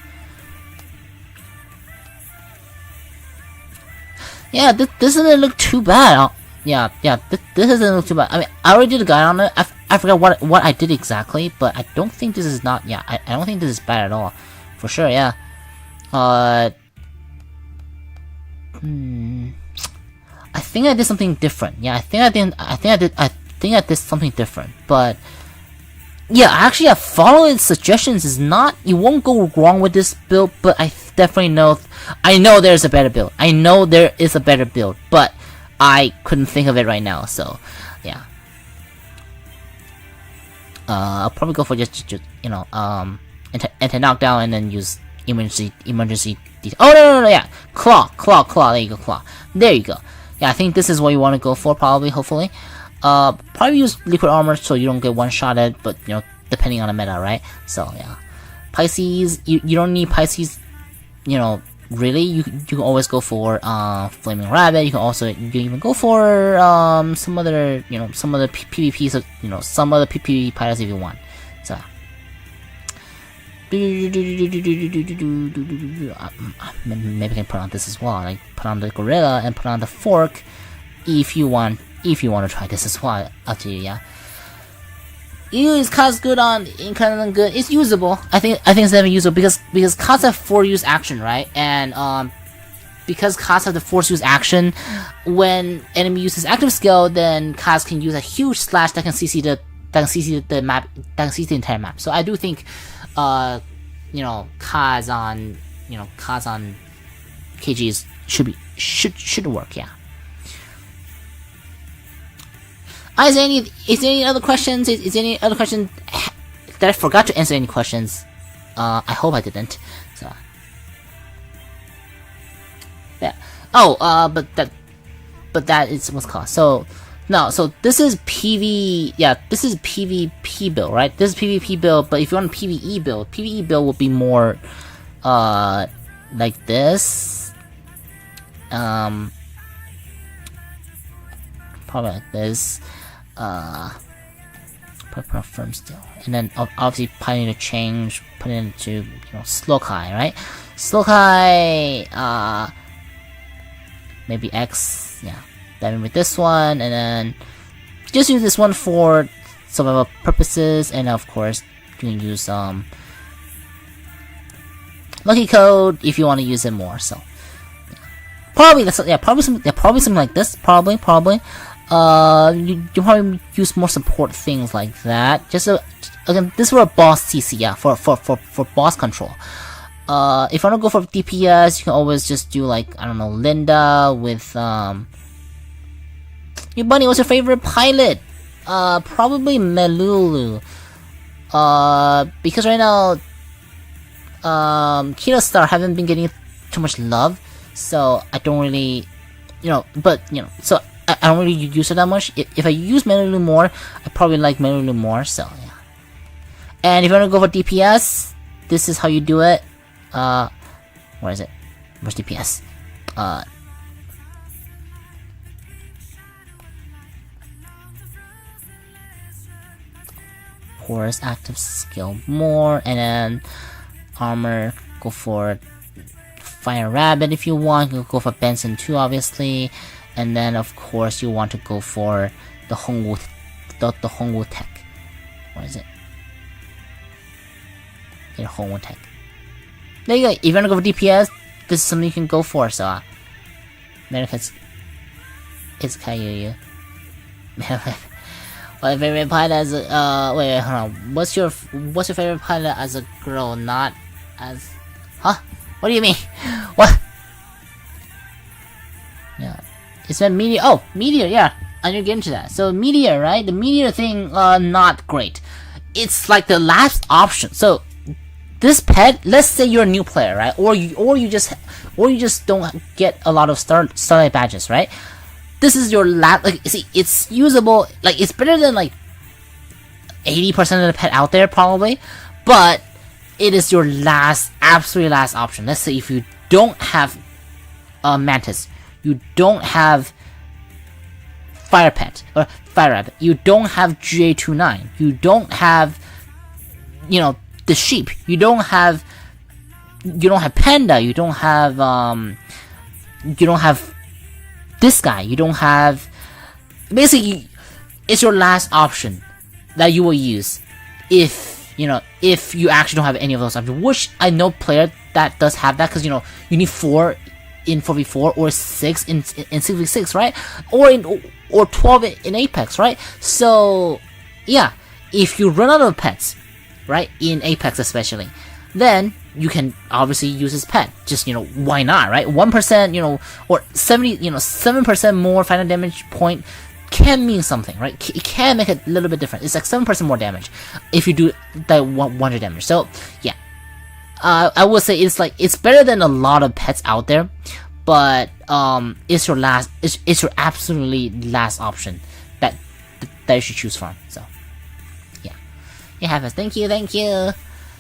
Yeah, this doesn't look too bad. Yeah, this doesn't look too bad. I mean, I already did a guide on it. I forgot what I did exactly, but I don't think this is not. Yeah, I don't think this is bad at all, for sure. Yeah. I think I did something different. Yeah, I think I did something different. But yeah, actually, following suggestions is not. You won't go wrong with this build. But I definitely know. I know there's a better build. I know there is a better build, but I couldn't think of it right now. So, yeah. I'll probably go for just you know anti knockdown and then use emergency. Oh no, yeah, claw. There you go, claw. There you go. Yeah, I think this is what you want to go for, probably, hopefully. Probably use liquid armor so you don't get one-shotted, but you know, depending on the meta, right? So yeah, Pisces. You don't need Pisces. You know, really, you can always go for flaming rabbit. You can even go for some other PvPs, some other PvP pilots if you want. So maybe I can put on this as well. Like put on the gorilla and put on the fork if you want to try this as well. Up to you, yeah. Is Kaz good on kind of good? It's usable. I think it's definitely usable because Kaz have 4 use action, right? And because Kaz have the 4 use action, when enemy uses active skill, then Kaz can use a huge slash that can CC the map, that can CC the entire map. So I do think Kaz on KGs should work, yeah. Is there any other questions? Is there any other question that I forgot to answer? Any questions? I hope I didn't. So yeah. Oh, but that is what's called. So no, so this is PV. Yeah, this is PvP build, right? This is PvP build. But if you want a PvE build will be more like this. Probably like this. Put on firm still, and then obviously putting to change, put it into slow kai, right? Slow kai, maybe X, yeah. Then with this one, and then just use this one for survival purposes, and of course you can use lucky code if you want to use it more. So probably something like this. Probably. You probably use more support things like that. Just again, this is for a boss CC, yeah, for boss control. If you want to go for DPS, you can always just do like, I don't know, Linda with YuYuBunny. What's your favorite pilot? Probably Melulu. Because right now, Kira Star haven't been getting too much love, so I don't really, so I don't really use it that much. If I use Melulu more, I probably like Melulu more, so yeah. And if you want to go for DPS, this is how you do it. Where is it? Where's DPS? Horus active skill more, and then armor, go for Fire Rabbit if you want. You can go for Benson too, obviously. And then of course you want to go for the Hongwu tech. What is it? Yeah, Hongwu tech. There you go. If you want to go for DPS, this is something you can go for. So, America's it's Kayuyu. My favorite pilot as a wait, hold on. What's your favorite pilot as a girl, not as? Huh? What do you mean? What? Yeah. It's been Meteor. Oh, Meteor, yeah. I'm gonna get into that. So Meteor, right? The Meteor thing, not great. It's like the last option. So this pet, let's say you're a new player, right? Or you just don't get a lot of starlight badges, right? This is your last. Like, see, it's usable. Like, it's better than like 80% of the pet out there, probably. But it is your last, absolutely last option. Let's say if you don't have Mantis, you don't have Fire Pet or Fire Rabbit, you don't have GA29, you don't have, the sheep, you don't have Panda, you don't have this guy, you don't have. Basically, it's your last option that you will use if you actually don't have any of those options. Which I know player that does have that, because you need 4 in 4v4 or 6 in 6v6, right? Or 12 in Apex, right? So yeah, if you run out of pets, right, in Apex especially, then you can obviously use his pet. Just why not, right? 1%, or 7% more final damage point can mean something, right? It can make it a little bit different. It's like 7% more damage if you do that 100 damage. So yeah, I would say it's better than a lot of pets out there, but it's your absolutely last option that you should choose from. So yeah, you have it. Thank you.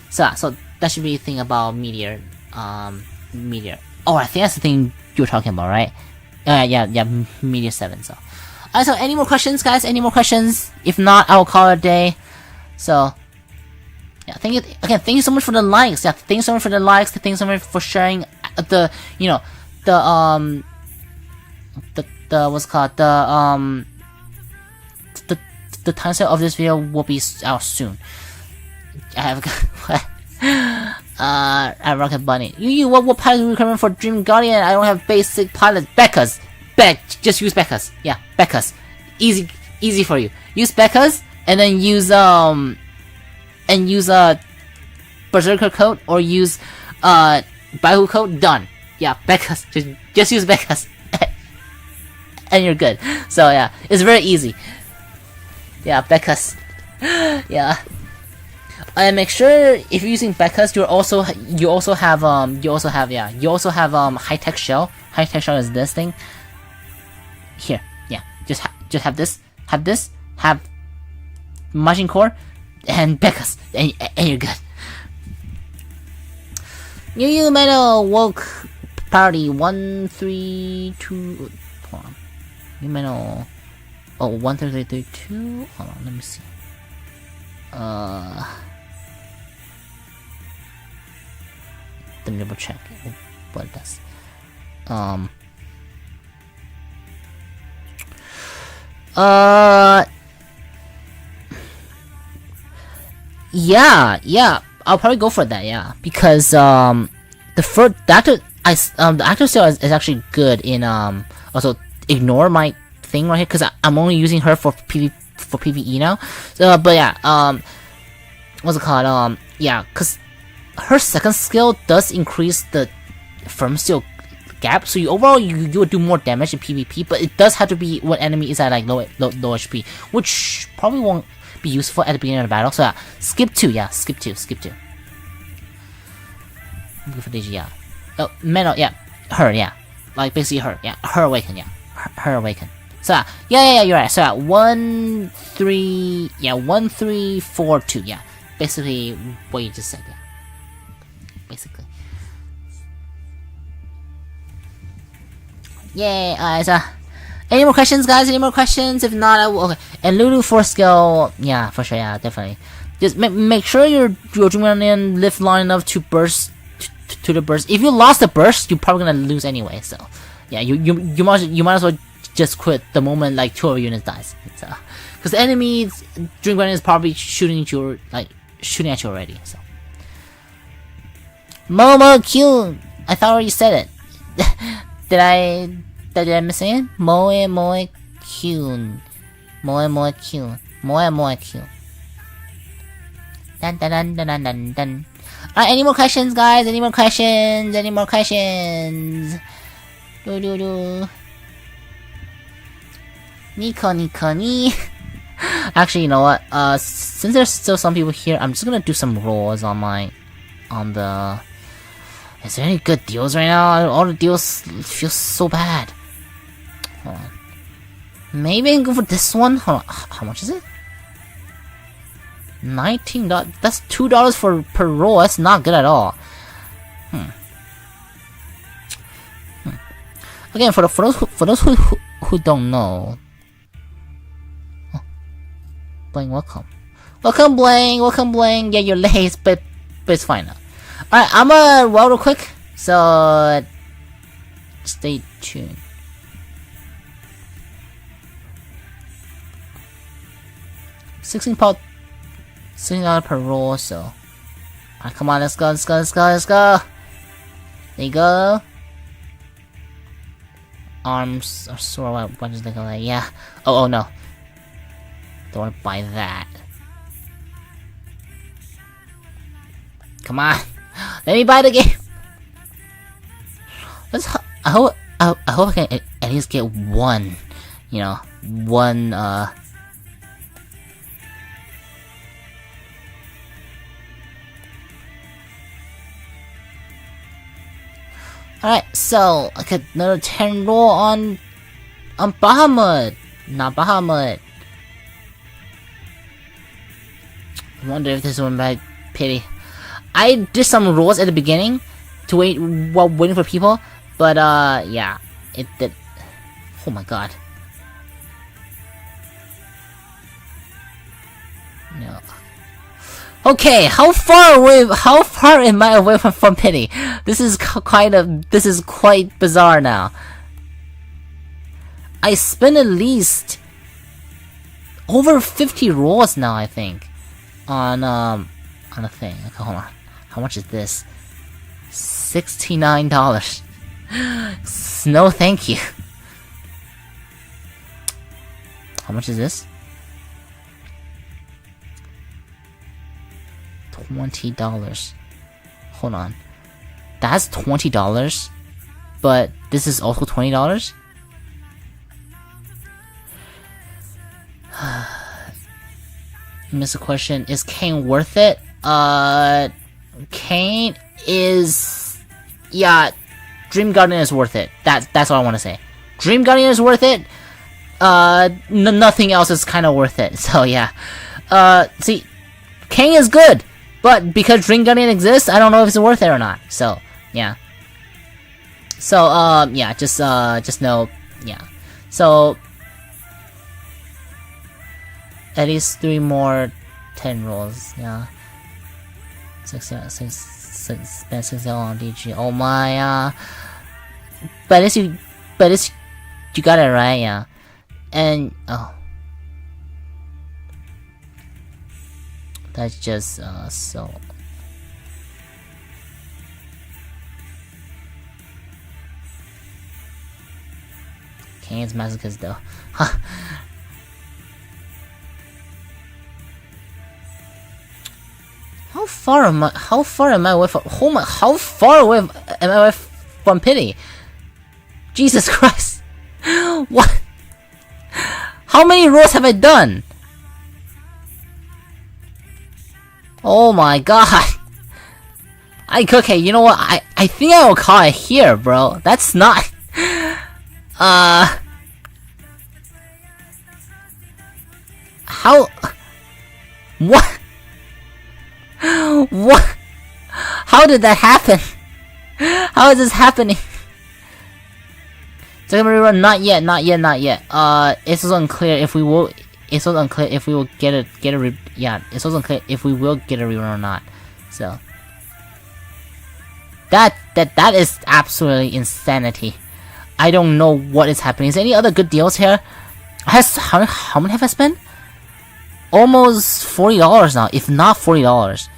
So that should be the thing about Meteor. Meteor. Oh, I think that's the thing you were talking about, right? Yeah, Meteor 7. So. Alright, so any more questions, guys? Any more questions? If not, I will call it a day. So, yeah, thank you so much for the likes. Yeah, thank you so much for the likes. Thank you so much for sharing the what's it called, the timestamp of this video will be out soon. I have Rocket Bunny. What pilot do you recommend for Dream Guardian? I don't have basic pilot. Becca's. Just use Becca's. Yeah, Becca's. Easy for you. Use Becca's and then use Berserker code or use Bahamut code. Done. Yeah, Becca's. Just use Becca's and you're good. So yeah, it's very easy. Yeah, Becca's. Yeah. And make sure if you're using Becca's, you also have high tech shell. High tech shell is this thing. Here, yeah, just have this, have Machine Core, and Becca's, and you're good. New Metal woke party 132. Hold on, New Metal. Oh, 13332. Hold on, let me see. Let me double check what it does. Yeah, I'll probably go for that, yeah, because the active cell is actually good in also ignore my thing right here, because I'm only using her for PvE now. So, but yeah, what's it called? Yeah, because her second skill does increase the firm steel gap, so overall you would do more damage in PvP, but it does have to be when enemy is at like low HP, which probably won't be useful at the beginning of the battle. So yeah, skip 2. Go for DG, yeah. Oh, Metal, yeah, her, yeah, like basically her, yeah, her awaken, yeah, her awaken. So yeah, you're right. So yeah, 1 3, yeah, 1 3 4 2, yeah, basically what you just said, yeah, basically. Yay, so any more questions, guys? Any more questions? If not, I will. Okay. And Lulu 4 skill, yeah, for sure, yeah, definitely. Just make sure your Dream Guardian live long enough to burst to the burst. If you lost the burst, you're probably gonna lose anyway. So yeah, you might as well just quit the moment like 2 of your units dies. So because the enemy's Dream Guardian is probably shooting at you already. So Momo Q, I thought I already said it. Did I miss it? Moe Q. Dun dun dun dun dun dun dun. Alright, any more questions, guys? Any more questions? Ni. Actually, you know what? Since there's still some people here, I'm just gonna do some rolls on the. Is there any good deals right now? All the deals feel so bad. Hold on. Maybe I can go for this one. Hold on. How much is it? $19. That's $2 per roll. That's not good at all. Again, for those who don't know. Bling, welcome. Welcome, Bling. Yeah, you're late, but it's fine now. Alright, I'm gonna roll real quick, so stay tuned. $16 per roll, so. Alright, come on, let's go. There you go. Arms are sore, what is they call that? Yeah. Oh no. Don't want to buy that. Come on. Let me buy the game. I hope I can at least get one. You know, one. Alright, so I get another 10 roll on Bahamut. Not Bahamut. I wonder if this one by pity. I did some rolls at the beginning to wait while waiting for people, but yeah, it did. Oh my god. No. Okay, how far am I away from pity? This is quite bizarre now. I spent at least over 50 rolls now, I think, on a thing. Okay, hold on. How much is this? $69. No, thank you. How much is this? $20. Hold on. That's $20, but this is also $20? Missed a question. Is Cain worth it? Cain is... Yeah, Dream Guardian is worth it. That's all I want to say. Dream Guardian is worth it. Nothing else is kind of worth it. So yeah. See, Cain is good, but because Dream Guardian exists, I don't know if it's worth it or not. So yeah. So yeah, just know, yeah. So at least 3 more 10 rolls, yeah. 6 on DG. Oh my, but it's you got it right, yeah. And oh, that's just so. Cain's massacres though. Huh. How far am I away from? How far away am I away from pity? Jesus Christ! What? How many rolls have I done? Oh my god! Okay, you know what? I think I will call it here, bro. That's not. How? What? What? How did that happen? How is this happening? Second rerun, not yet. It's also unclear if we will. It's also unclear if we will get a yeah. It's also unclear if we will get a rerun or not. So that is absolutely insanity. I don't know what is happening. Is there any other good deals here? How many have I spent? Almost $40 now, if not $40.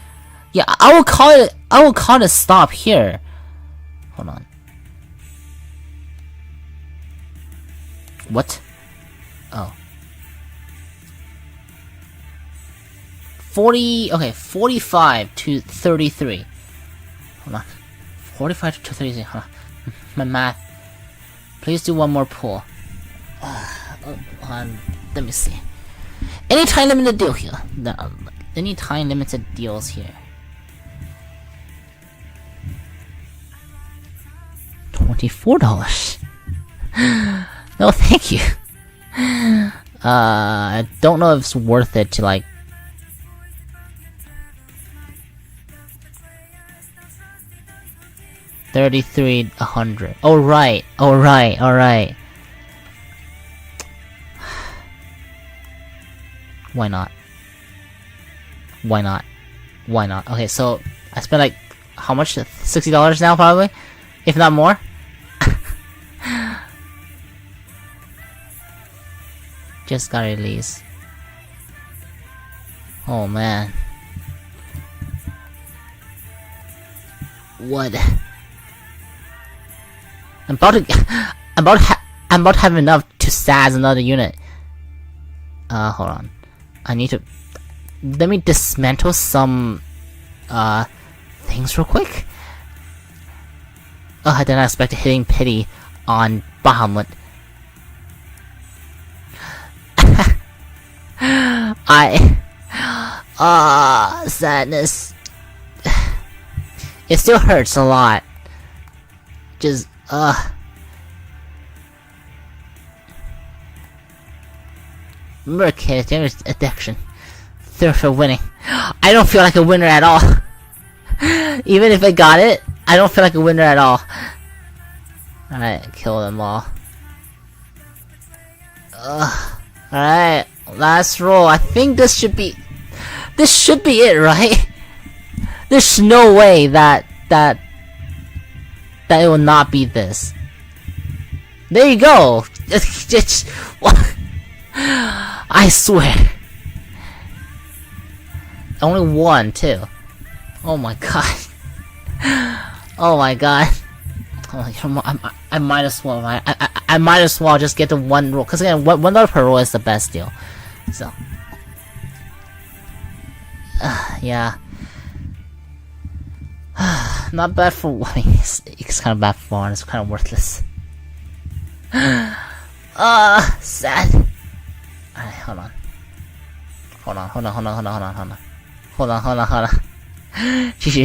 Yeah, I will call it a stop here. Hold on. What? Oh. 45 to 33. Hold on. 45 to 33. Hold on. My math. Please do one more pull. Let me see. Any time limited deal here. No, any time limited deals here. $24. No, thank you. I don't know if it's worth it to like. $3,300. Oh right. Alright. Why not? Okay, so I spent like how much? $60 now, probably, if not more. Just got released. Oh man. What? I'm about to have enough to saz another unit. Hold on. I need to. Let me dismantle some things real quick. I didn't expect hitting pity on Bahamut. Sadness. It still hurts a lot. Just Merc damage addiction. Thirst for winning. I don't feel like a winner at all. Even if I got it, I don't feel like a winner at all. Alright, kill them all. Alright, last roll. I think this should be it, right? There's no way that it will not be this. There you go. I swear. Only one, too. Oh my god. Oh my god. I might as well. I might as well just get the one roll, because again, $1 per roll is the best deal. So, yeah. Not bad for. I mean, it's kind of bad for one. It's kind of worthless. Sad. Alright, hold on. GG.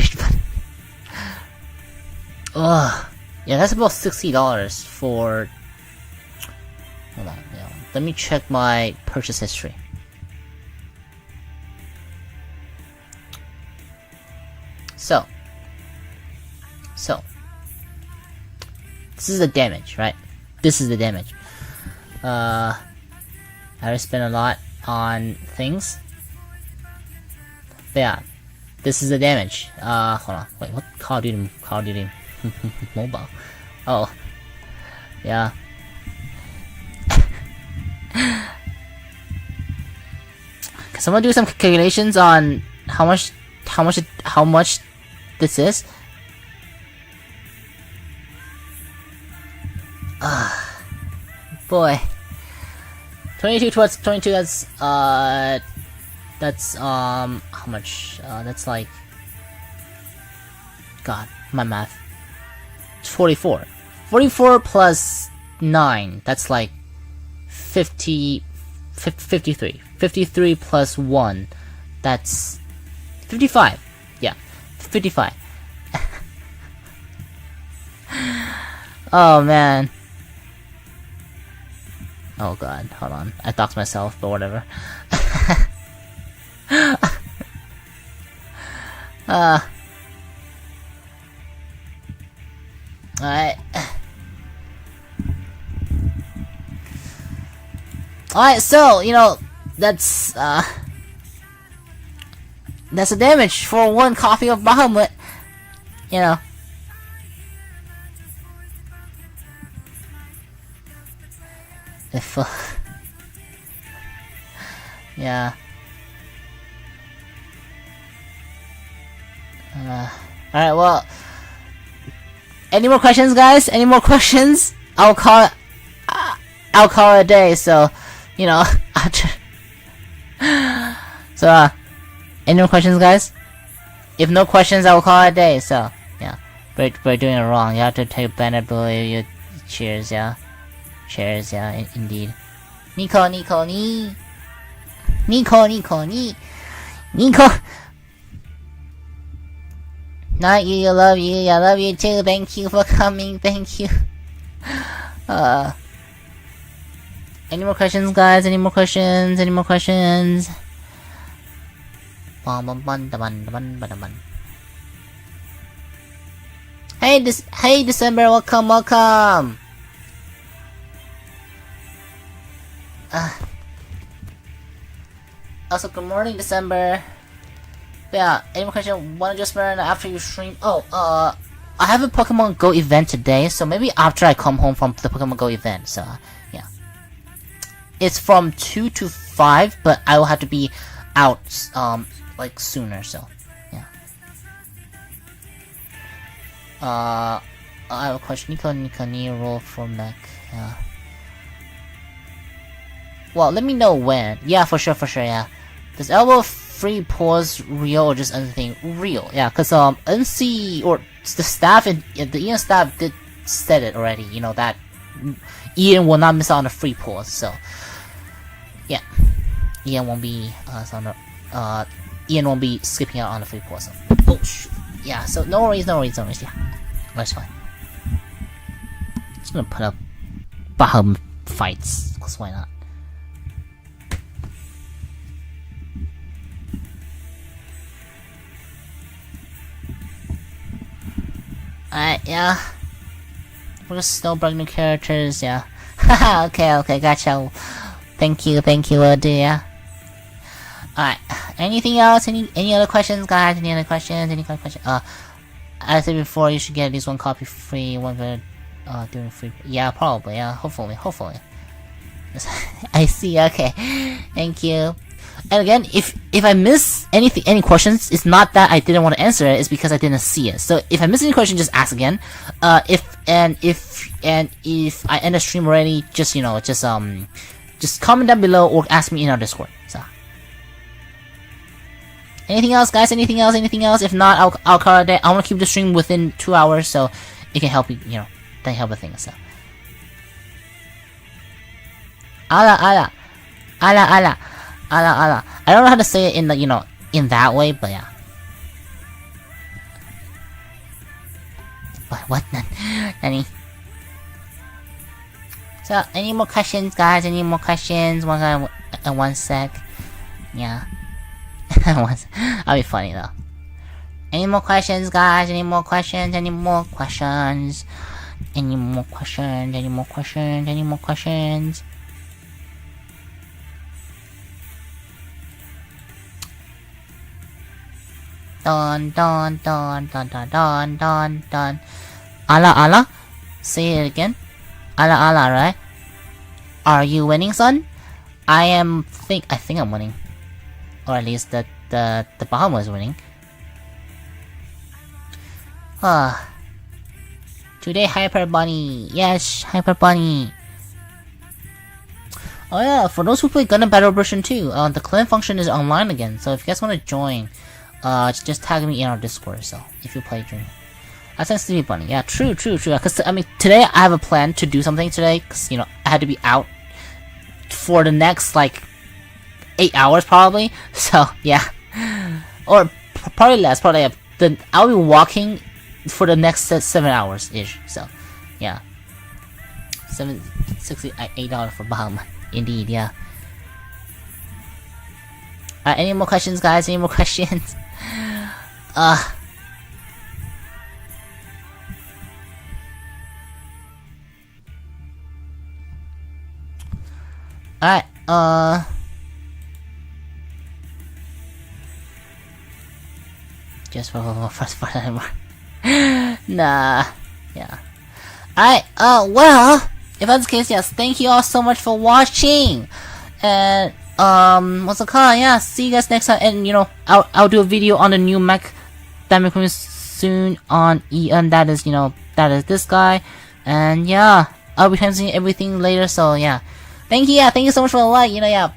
Yeah, that's about $60 for. Hold on, yeah. Let me check my purchase history. So, this is the damage, right? This is the damage. I already spent a lot on things. But yeah, this is the damage. Hold on, wait, what? Call of Duty Mobile. Oh, yeah. Can someone do some calculations on how much this is? Boy. 22 towards 22, that's how much? That's like, god, my math. It's 44. 44 plus 9, that's like 53. 53 plus 1, that's 55. Yeah, 55. Oh man. Oh god, hold on. I doxed myself, but whatever. Alright. Alright, so, you know, that's the damage for one copy of Bahamut. You know. If, yeah. Alright, well. Any more questions, guys? Any more questions? I'll call it a day, so, you know. So, any more questions, guys? If no questions, I will call it a day, so, yeah. But we're doing it wrong. You have to take a banner below you. Cheers, yeah. Cheers, yeah, indeed. Nico, Nico, Nico, Nico, Nico. Not you, I love you. I love you too. Thank you for coming. Thank you. Any more questions, guys? Any more questions? Any more questions? Hey, December, welcome. Also, good morning, December. Yeah, any more question? Wanna just learn after you stream? I have a Pokemon Go event today, so maybe after I come home from the Pokemon Go event. So, yeah. It's from 2 to 5, but I will have to be out, like sooner. So, yeah. I have a question. Nico, roll for mech. Yeah. Well, let me know when. Yeah, for sure, yeah. Does elbow free pause real or just anything real? Yeah, cause NC or the staff and the Ian staff did said it already. You know that Ian will not miss out on a free pause. So yeah, Ian won't be Ian won't be skipping out on the free pause. So. Oh shoot. Yeah. So no worries. Yeah, that's fine. Just gonna put up Bahamut fights. Cause why not? Yeah. We're just snowbug new characters, yeah. Haha, okay, gotcha. Thank you, will do, yeah. Alright. Anything else? Any other questions, guys? Any other questions? Any kind of question? As I said before, you should get at least one copy free, one for doing free. Yeah, probably, yeah. Hopefully. I see, okay. Thank you. And again, if I miss any questions, it's not that I didn't want to answer it, it's because I didn't see it. So if I miss any question, just ask again. If I end the stream already, just comment down below or ask me in our Discord. So anything else, guys? Anything else? If not, I'll call it a day. I want to keep the stream within 2 hours, so it can help you. That can help with things. So ala. I don't know how to say it in the, in that way, but yeah. What? Any? So, any more questions, guys? Any more questions? One sec. Yeah. I'll be funny though. Any more questions, guys? Any more questions? Dun. Ala. Say it again. Ala, right? Are you winning, son? I think I'm winning. Or at least the Bahamut is winning. Today Hyper Bunny. Yes, Hyper Bunny. Oh yeah, for those who play Gundam Battle version 2, the clan function is online again. So if you guys want to join, just tag me in our Discord. So if you play during, I think Stevie Bunny. Yeah, true. Cause I mean today I have a plan to do something today. Cause I had to be out for the next like 8 hours probably. So yeah, or probably less. Then I'll be walking for the next 7 hours ish. So yeah, $8 for Bahamut. Indeed, yeah. Any more questions, guys? Any more questions? Alright, just for first part anymore. Nah, yeah. Alright, well, if that's the case, yes, thank you all so much for watching. And, what's it called? Yeah, see you guys next time. And, I'll do a video on the new mech that may come soon on Ian. That is, that is this guy. And, yeah, I'll be translating everything later, so, yeah. Thank you so much for the like.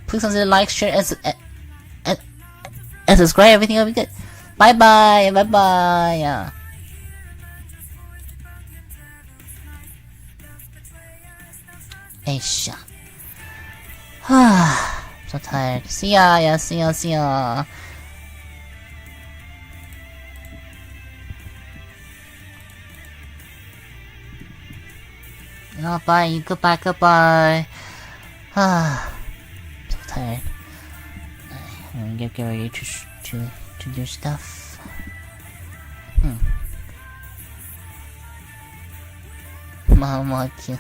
Please consider like, share, and subscribe. Everything will be good. Bye-bye, yeah. Hey, shut. So tired. See ya, yeah, see ya, see ya. Oh, bye, goodbye, goodbye. So tired. I'm gonna get ready to do stuff. Bahamut.